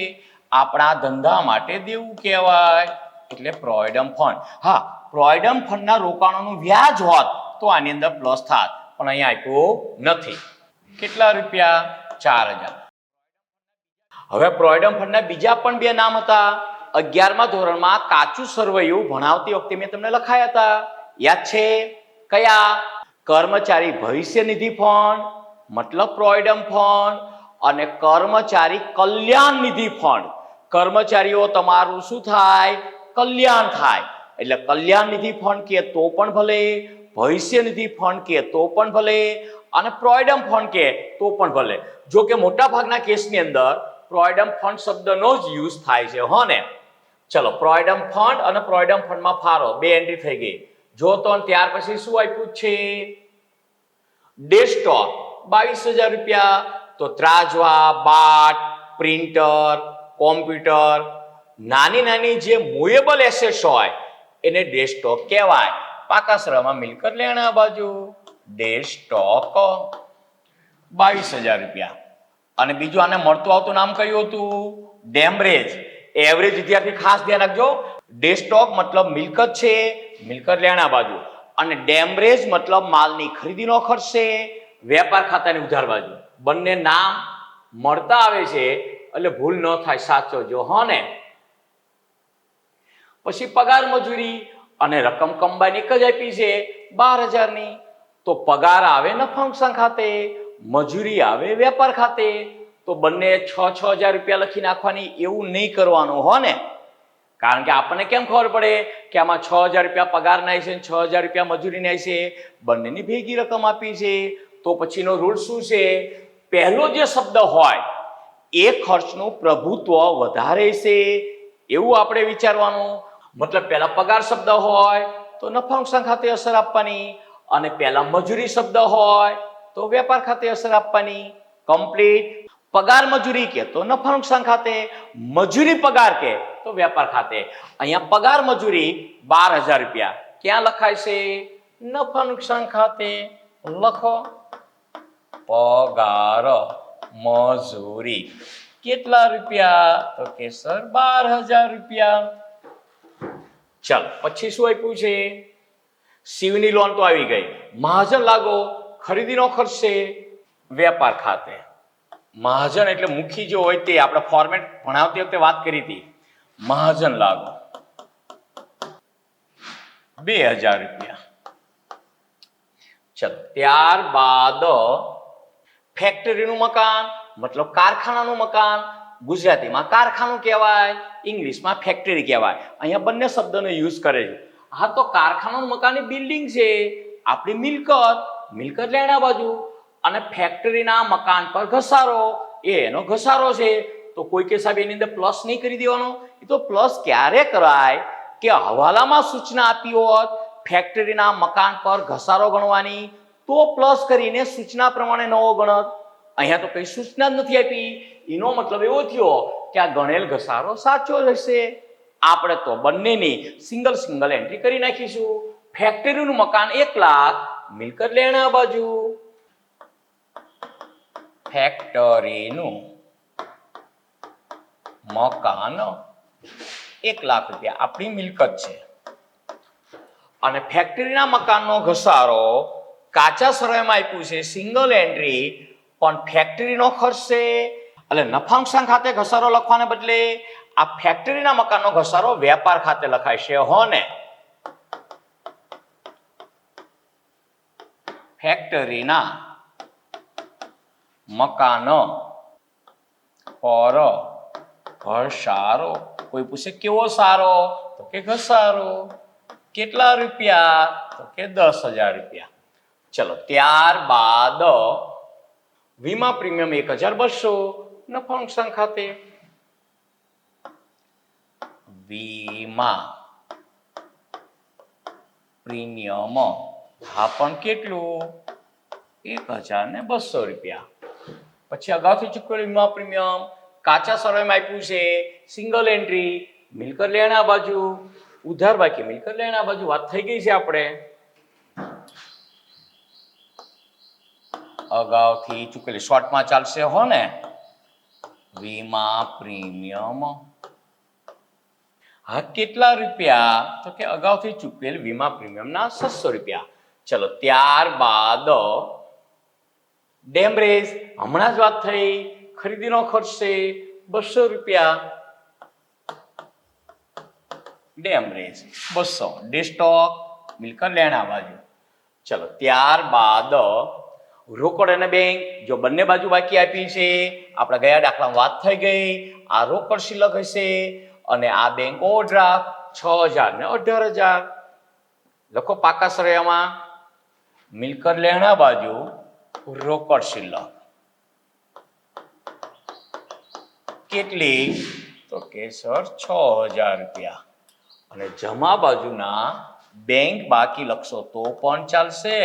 આપણા ધંધા માટે દેવું કહેવાય એટલે પ્રોવિડન્ટ ફંડ. હા, પ્રોવિડન્ટ ફંડના રોકાણોનું વ્યાજ હોત તો આની અંદર પ્લસ થાત, પણ અહીંયા આપ્યું નથી. કેટલા રૂપિયા? 4,000. હવે પ્રોવિડન્ટ ફંડના બીજા પણ 2 નામ હતા. 11મા ધોરણમાં કાચું સરવૈયું ભણાવતી વખતે મેં તમને લખાયા હતા, યાદ છે? કયા? કર્મચારી ભવિષ્ય નિધિ ફંડ મતલબ પ્રોવિડન્ટ ફંડ અને કર્મચારી કલ્યાણ નિધિ ફંડ. કર્મચારીઓ તમારું શું થાય? કલ્યાણ થાય. એટલે કલ્યાણ નિધિ ફંડ કે તો પણ ભલે, ભવિષ્ય નિધિ ફંડ કે તો પણ ભલે અને પ્રોવિડન્ટ ફંડ કે તો પણ ભલે. જો કે મોટા ભાગના કેસની અંદર પ્રોવિડન્ટ ફંડ શબ્દનો જ યુઝ થાય છે હો ને. ચલો પ્રોવિડન્ટ ફંડ અને પ્રોવિડન્ટ ફંડમાં ફાળો 2 એન્ટ્રી થઈ ગઈ. જો તો ત્યાર પછી શું આપ્યું છે? ડે સ્ટોક 22,000 રૂપિયા. તો ત્રાજવા, બાટ, પ્રિન્ટર, કોમ્પ્યુટર, નાની નાની જે મૂવેબલ એસેટ્સ હોય એને ડે સ્ટોક કહેવાય. પાકા સરળમાં મિલકત લેણા બાજુ ડે સ્ટોક 22,000 રૂપિયા. અને બીજું આને મળતું આવતું નામ કયું હતું? ડેમરેજ. એવરેજ વિદ્યાર્થી ખાસ ધ્યાન રાખજો. ડે સ્ટોક મતલબ મિલકત છે, મિલકત લેણા બાજુ, અને ડેમરેજ મતલબ માલની ખરીદીનો ખર્ચ છે, વેપાર ખાતાની ઉધાર બાજુ. બંને નામ મળતા આવે છે એટલે ભૂલ ન થાય, સાચવજો હો ને. પછી પગાર મજૂરી અને રકમ કમ્બાઈન એક જ આપી છે 12,000ની. તો પગાર આવે નફા નુકસાન ખાતે, મજૂરી આવે વેપાર ખાતે. તો બંને 6,000 રૂપિયા લખી નાખવાની, એવું નહીં કરવાનું હો ને. કારણ કે આપણને કેમ ખબર પડે કે આમાં 6,000 રૂપિયા પગાર ના છે, 6,000 રૂપિયા મજૂરી ના છે, બંનેની ભેગી રકમ આપી છે. તો પછીનો રૂલ શું છે? પહેલો જે શબ્દ હોય એ ખર્ચનું પ્રભુત્વ વધારે છે એવું આપણે વિચારવાનું. મતલબ પહેલા પગાર શબ્દ હોય તો નફા નુકસાન ખાતે અસર આપવાની, અને પહેલા મજૂરી શબ્દ હોય તો વેપાર ખાતે અસર આપવાની. કમ્પ્લીટ. પગાર મજૂરી કે તો નફા નુકસાન ખાતે, મજૂરી પગાર કે તો વેપાર ખાતે. અહીંયા પગાર મજૂરી 12,000 રૂપિયા ક્યાં લખાય છે? નફા નુકસાન ખાતે લખો. પગાર મજૂરી કેટલા રૂપિયા? તો કે સર 12,000 રૂપિયા. ચાલો પછી શું આપ્યું છે? શિવની લોન તો આવી ગઈ. મહાજન લાગો ખરીદીનો ખર્ચ છે વેપાર ખાતે. મહાજન એટલે મુખી જે હોય તે આપણે ફોર્મેટ ભણાવતી વખતે વાત કરી હતી. મહાજન લાગો 2,000 રૂપિયા. ચલો ત્યારબાદ ફેક્ટરીનું મકાન મતલબ કારખાનાનું મકાન. ગુજરાતીમાં કારખાનું કહેવાય, ઇંગ્લિશમાં ફેક્ટરી કહેવાય. અહીંયા બંને શબ્દનો યુઝ કરે છે. હા તો કારખાનાનું મકાન એ બિલ્ડિંગ છે, આપણી મિલકત લેણા બાજુ, અને ફેક્ટરીના મકાન પર ઘસારો એનો ઘસારો છે. તો કોઈ કે સાહેબ એની અંદર પ્લસ નહીં કરી દેવાનો. એ તો પ્લસ ક્યારે કરાય કે હવાલામાં સૂચના આપી હોત ફેક્ટરીના મકાન પર ઘસારો ગણવાની, તો પ્લસ કરીને સૂચના પ્રમાણે નવો ગણત. અહીંયા તો કઈ સૂચના જ નથી આપી. એનો મતલબ એવો થયો કે આ ગણેલ ઘસારો સાચો રહેશે. આપણે તો બંનેની સિંગલ એન્ટ્રી કરી નાખીશું. ફેક્ટરીનું મકાન 1 લાખ, મિલકત લેણા બાજુ. ફેક્ટરીનું મકાન 1 લાખ રૂપિયા આપણી મિલકત છે, અને ફેક્ટરીના મકાનનો ઘસારો કાચા સરવાળામાં આપ્યું છે સિંગલ એન્ટ્રી, પણ ફેક્ટરીનો ખર્ચ છે. એટલે નફા નુકસાન ખાતે ઘસારો લખવાને બદલે આ ફેક્ટરીના મકાનનો ઘસારો વેપાર ખાતે લખાય છે. હો ને? ફેક્ટરીના મકાન પર ઘસારો. કોઈ પૂછે કેવો સારો? તો કે ઘસારો. કેટલા રૂપિયા? તો કે 10,000 રૂપિયા. ચલો ત્યારબાદ વીમા પ્રીમિયમ 1,200 નફા નુકસાન ખાતે. વીમા પ્રીમિયમ હા પણ કેટલું? 1,200 રૂપિયા. પછી અગાઉથી ચૂકવેલ વીમા પ્રીમિયમ કાચા સરવાળામાં આપ્યું છે સિંગલ એન્ટ્રી, મિલકત લેણા બાજુ, ઉધાર બાકી મિલકત લેણા બાજુ. વાત થઈ ગઈ છે આપણે. અગાઉથી ચૂકેલી શોર્ટમાં ચાલશે. હો ને? વીમા પ્રીમિયમ હા કેટલા રૂપિયા? તો કે અગાઉથી ચૂકવેલ વીમા પ્રીમિયમના 600 રૂપિયા. ચલો ત્યારબાદ ડેમરેજ હમણાં જ વાત થઈ, ખરીદીનો ખર્ચ છે 200 રૂપિયા. ડેમરેજ 200. ડેસ્ટોક મિલકત લેણા બાજુ. ચલો ત્યારબાદ રોકડ અને બેંક. જો બંને બાજુ બાકી આપી છે, આપણે ગયા દાખલામાં વાત થઈ ગઈ. આ રોકડ શિલ્લક હશે અને આ બેંક ઓવરડ્રાફ્ટ 6,000 ને 18,000. લખો પાકા સરવાળામાં. મિલકત લેણા બાજુ રોકડ શિલ્લક કેટલી? તો કે સર 6,000 રૂપિયા. અને જમા બાજુના બેંક બાકી લખશો તો પણ ચાલશે,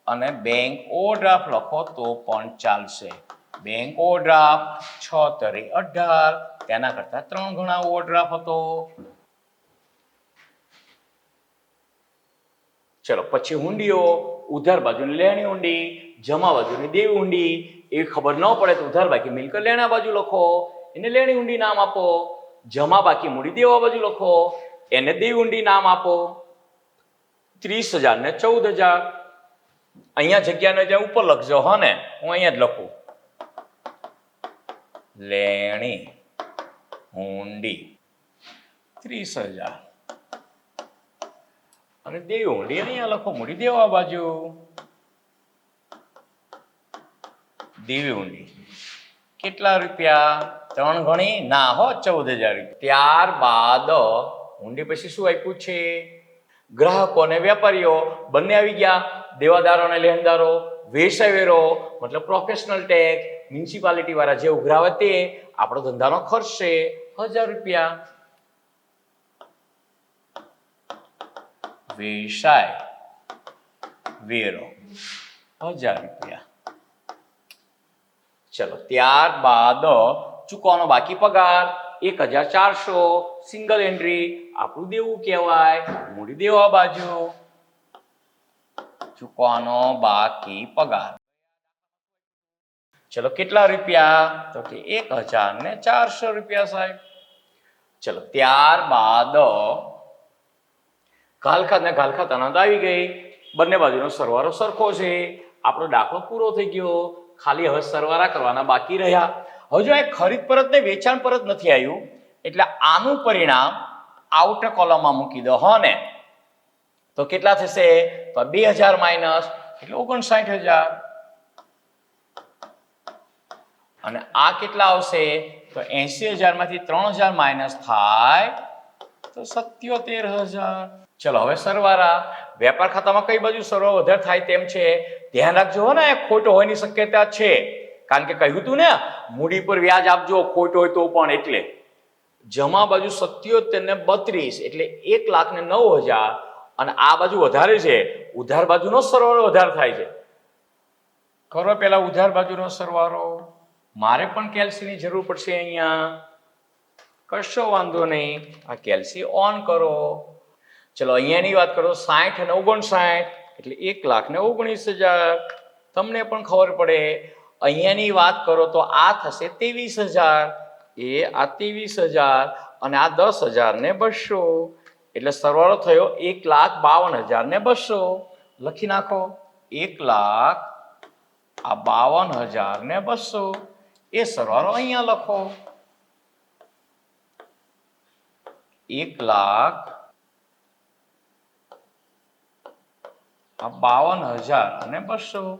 અને બેંક ઓવરડ્રાફ્ટ લખો તો પણ ચાલશે. બેંક ઓવરડ્રાફ્ટ 6 તરી 18, તેના કરતા 3 ગણા ઓવરડ્રાફ્ટ હતો. ચલો પછી હુંડીઓ. ઉધાર બાજુની લેણી હુંડી, જમા બાજુની દેવી હુંડી. એવી ખબર ન પડે તો ઉધાર બાકી મિલકત લેણા બાજુ લખો, એને લેણી હુંડી નામ આપો. જમા બાકી મૂડી દેવા બાજુ લખો, એને દેવી હુંડી નામ આપો. 30,000 ને 14,000. અહીંયા જગ્યાને જ્યાં ઉપર લખજો. હા ને? હું અહીંયા જ લખું. લેણી હુંડી 30,000 અને દેવી હુંડી અહીંયા લખો મૂડી દેવા બાજુ. દેવી હુંડી કેટલા રૂપિયા? 3 ગણી ના હો, 14,000 રૂપિયા. ત્યારબાદ હુંડી પછી શું આપ્યું છે? ગ્રાહકો અને વેપારીઓ બંને આવી ગયા. દેવાદારો અને લેણદારો, વ્યવસાય વેરો મતલબ પ્રોફેશનલ ટેક્સ, મ્યુનિસિપાલિટી વાળા જે ઉઘરાવે તે આપણો ધંધાનો ખર્ચ છે 1,000 રૂપિયા. વેચાય વેરો 1000 રૂપિયા. ચલો ત્યારબાદ ચૂકવવાનો બાકી પગાર 1400 સિંગલ એન્ટ્રી આપણું દેવું કહેવાય. મૂડી દેવા બાજુ ચૂકવવાનો બાકી પગાર. ચલો કેટલા રૂપિયા? તો કે 1400 રૂપિયા સાહેબ. ચલો ત્યારબાદ ઘાલખાત ને ઘાલખાત અનંત આવી ગઈ. બંને બાજુનો સરવાળો સરખો છે. આપણો દાખલો પૂરો થઈ ગયો. ખાલી હવે સરવાળા કરવાના બાકી રહ્યા. હવે જો આ ખરીદ પરત ને વેચાણ પરત નથી આવ્યું એટલે આનું પરિણામ આઉટર કોલમમાં મૂકી દો. હો ને તો કેટલા થશે? તો 2000 માઇનસ એટલે 59000 અને આ કેટલા આવશે? તો 80000 માંથી 3000 માઇનસ થાય તો 77000. ચલો હવે સરવાળા. વેપાર ખાતામાં કઈ બાજુ સરવાળો વધારે થાય તેમ છે ધ્યાન રાખજો. હો ને ખોટો હોવાની શક્યતા છે કારણ કે કહ્યું તું ને મૂડી પર વ્યાજ આપજો ખોટો હોય તો પણ. એટલે જમા બાજુ 77 ને 32 એટલે 1,09,000 અને આ બાજુ વધારે છે ઉધાર બાજુનો સરવાળો વધારે થાય છે. કરો પેલા ઉધાર બાજુનો સરવાળો. મારે પણ કેલ્સીની જરૂર પડશે અહીંયા. કશો વાંધો નહીં. આ કેલ્સી ઓન કરો. ચલો અહીંયાની વાત કરો 60 અને 59 એટલે 1,19,000. તમને પણ ખબર પડે. અહીંયાની વાત કરો તો આ થશે 23,000 એ આ 23,000 અને આ 10,000 ને 200 એટલે સરવાળો થયો 1,52,200. લખી નાખો 1,52,200 એ સરવાળો અહીંયા લખો. 1,52,200.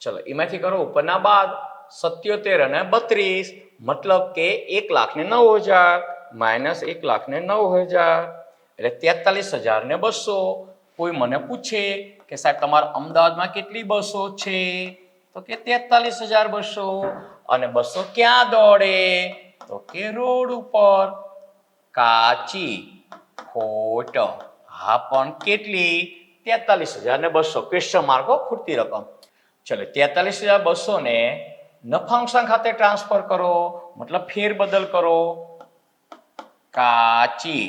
ચલો એમાંથી કરો ઉપરના બાદ 77 અને 32 મતલબ કે 1,09,000 માઇનસ 1,09,000 એટલે 43,200. કોઈ મને પૂછે કે સાહેબ તમારા અમદાવાદમાં કેટલી બસો છે? તો કે 43,200. અને બસો ક્યાં દોડે? તો કે રોડ ઉપર. કાચી ખોટ. હા પણ કેટલી? 43,200. ક્વેશ્ચન માર્ક ખૂટતી રકમ. ચલો 43,200 ને નફાંશાંક ખાતે ટ્રાન્સફર કરો મતલબ ફેરબદલ કરો. કાચી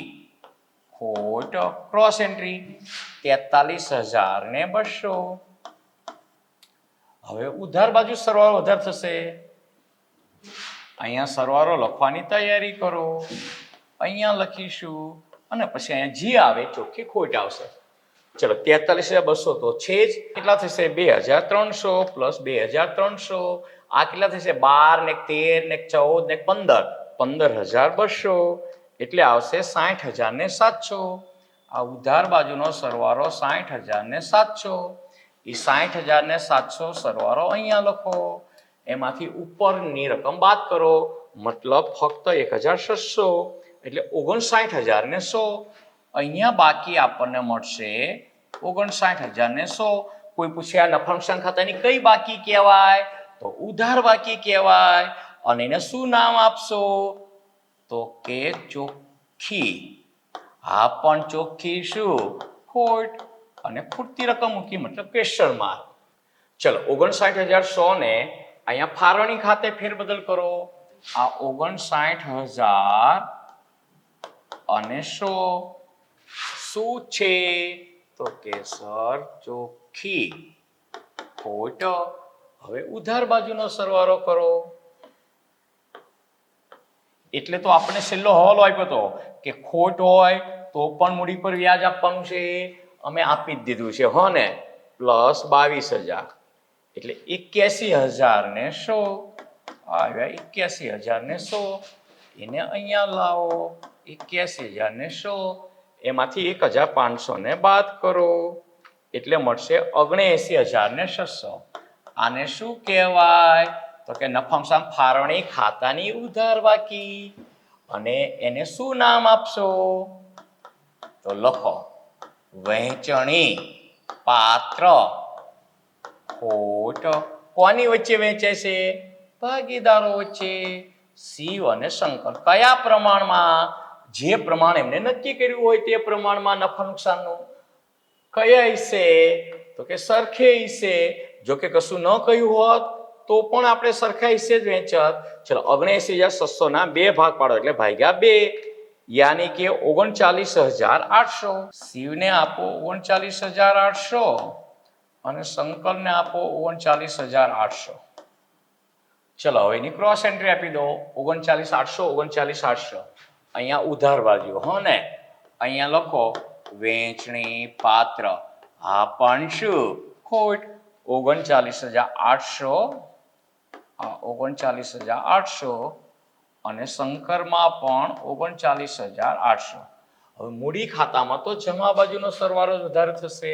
ખોટ ક્રોસ એન્ટ્રી 43,200. હવે ઉધાર બાજુ સરવાળો વધારે થશે. અહીંયા સરવાળો લખવાની તૈયારી કરો. અહીંયા લખીશું અને પછી અહીંયા જી આવે ચોખ્ખી ખોટ આવશે. ચલો 43,200 તો છે જ. કેટલા થશે? 2,300 પ્લસ 2,300 આ કેટલા થશે? 12 ને 13 ને 14 ને 15 15,200 એટલે આવશે 60,700. આ ઉધાર બાજુનો સરવાળો 60,700. એ 60,700 સરવાળો અહીંયા લખો. એમાંથી ઉપરની રકમ બાદ કરો મતલબ ફક્ત 1,600 એટલે 59,100. અહીંયા બાકી આપણને મળશે 59,100. કોઈ પૂછે આ નફાંશાંક ખાતાની કઈ બાકી કહેવાય? તો ઉધાર બાકી કહેવાય. અને એને શું નામ આપશો? તો કે ચોખ્ખી. હા પણ ચોખ્ખી શું? ખોટ. અને ખૂટતી રકમ મૂકી મતલબ ક્વેશ્ચન માર્ક. ચલો 59,100 ને અહીંયા ફાળવણી ખાતે ફેરબદલ કરો. આ 59,000 અને 100 શું છે? તો કે સર ચોખ્ખી ખોટ. હવે ઉધાર બાજુનો સરવાળો કરો. એટલે તો આપણે છેલ્લો હવાલો આપ્યો હતો કે ખોટ હોય તો પણ મૂડી પર વ્યાજ આપવાનું છે. અમે આપી જ દીધું છે. હો ને પ્લસ 22,000 એટલે 81,100 આવ્યા. 81,100 એને અહીંયા લાવો. 81,100 એમાંથી 1,500 ને બાદ કરો એટલે મળશે 79,600. આને શું કહેવાય? તો કે નફાંશાંક ફાળવણી ખાતાની ઉધાર બાકી. અને એને શું નામ આપશો? તો લખો વહેંચણી પાત્ર ખોટ. કોની વચ્ચે વહેંચાય છે? ભાગીદારો વચ્ચે. શિવ અને શંકર કયા પ્રમાણમાં? જે પ્રમાણ એમને નક્કી કર્યું હોય તે પ્રમાણમાં નફા નુકસાનનું કયા હિસ્સે તો કે સરખે હિસ્સે. જો કે કશું ન કહ્યું હોત તો પણ આપણે સરખા હિસ્સે જ વેચત. ચલો 79,600 ના 2 ભાગ પાડો એટલે ભાગ્યા 2, યાની કે 39,800. શિવને આપો 39,800 અને શંકરને આપો 39,800. ચલો હવે એની ક્રોસ એન્ટ્રી આપી દો. 39,800 39,800. અહીંયા ઉધાર બાજુ હો ને, અહીંયા લખો વેચણી પાત્ર. હા પણ શું ખોટ. 39,800 39,800 અને શંકરમાં પણ 39,800. હવે મૂડી ખાતામાં તો જમા બાજુનો સરવાળો જ વધારે થશે,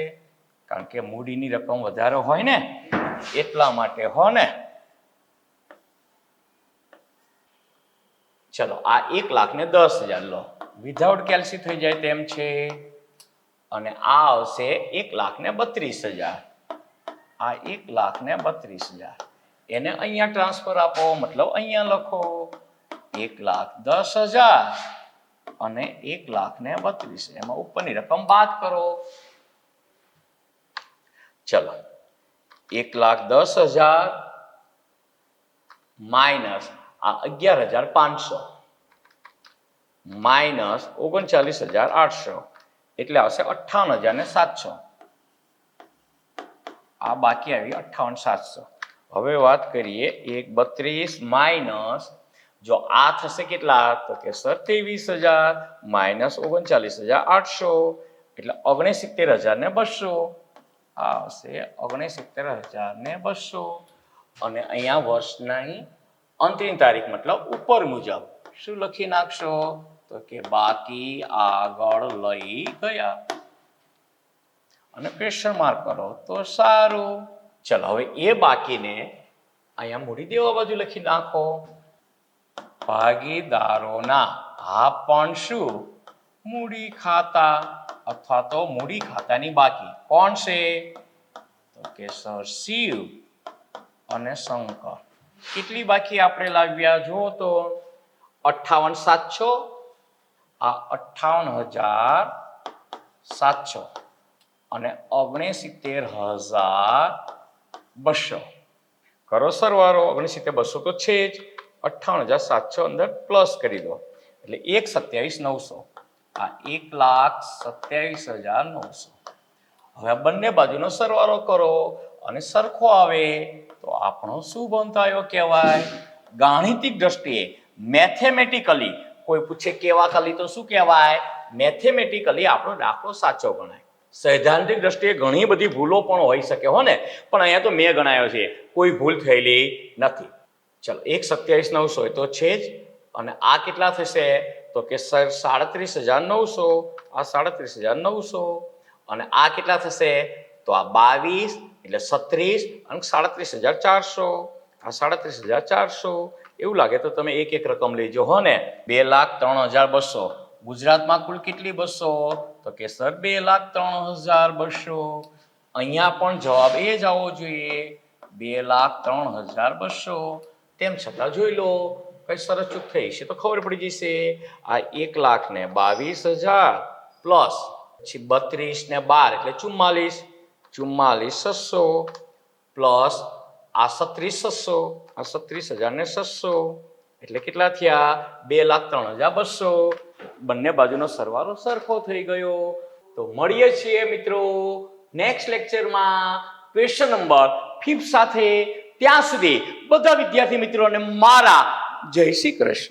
કારણ કે મૂડીની રકમ વધારે હોય ને એટલા માટે હો ને. ચલો આ 1,10,000 લો, વિધાઉટ કેલ્સી થઈ જાય તેમ છે. અને આ આવશે 1,32,000. આ 1,32,000 એને અહીંયા ટ્રાન્સફર આપો, મતલબ અહીંયા લખો 1,10,000 અને 1,32,000. એમાં ઉપરની રકમ બાદ કરો. ચલો 1,10,000 માઇનસ આ 11,500 માઇનસ 39,800 એટલે આવશે 58,700. આ બાકી આવી 58,700. હવે વાત કરીએ 1,32 માઇનસ, જો આ થશે કેટલા તો કે 23,000 માઇનસ 39,800 એટલે 69,200. આ આવશે 69,200. અને અહીંયા વર્ષની અંતિમ તારીખ મતલબ ઉપર મુજબ શું લખી નાખશો તો કે બાકી આગળ લઈ ગયા અને ક્વેશ્ચન માર્ક કરો તો સારું. ચલો હવે એ બાકીને અહીંયા મૂડી દેવા બાજુ લખી નાખો. ભાગીદારોના હા પણ શું મૂડી ખાતા અથવા તો મૂડી ખાતાની બાકી કોણ છે તો કે સર શિવ અને શંકર. કેટલી બાકી આપણે લાવ્યા જો તો 58,700. આ 58,700 અને 69,200 કરો સરવાળો. 69,200 તો છે જ, 58,700 અંદર પ્લસ કરી દો એટલે 1,27,900. આ 1,27,900. હવે બંને બાજુનો સરવાળો કરો અને સરખો આવે તો આપણો શું બંધાયો કહેવાય. ગાણિતિક દ્રષ્ટિએ મેથેમેટિકલી કોઈ પૂછે કેવા કલી તો શું કહેવાય, મેથેમેટિકલી આપણો દાખલો સાચો ગણાય. સૈદ્ધાંતિક દ્રષ્ટિએ ઘણી બધી ભૂલો પણ હોઈ શકે હો ને, પણ અહીંયા તો મેં ગણાયો છે, કોઈ ભૂલ થયેલી નથી. ચલો 1,27,900 તો છે જ. અને આ કેટલા થશે તો કે 37,900. આ 37,900 અને આ કેટલા થશે તો આ 22 એટલે 36 અને 37,400. આ 37,400. એવું લાગે તો તમે એક એક રકમ લેજો હો ને. 2,03,200. ગુજરાતમાં કુલ કેટલી બસો તો કે સર 2,03,200. અહીંયા પણ જવાબ એ જ આવવો જોઈએ 2,03,200. તેમ છતાં જોઈ લો કઈ સરસ ચૂક થઈ છે તો ખબર પડી જશે. આ 1,22,000 પ્લસ પછી 32 ને 12 એટલે 44,600 પ્લસ આ 36,600. આ 36,600 એટલે કેટલા થયા 2,03,200. બંને બાજુનો સરવાળો સરખો થઈ ગયો. તો મળીએ છીએ મિત્રો નેક્સ્ટ લેક્ચરમાં ક્વેશ્ચન નંબર 5 સાથે. ત્યાં સુધી બધા વિદ્યાર્થી મિત્રોને મારા જય શ્રી કૃષ્ણ.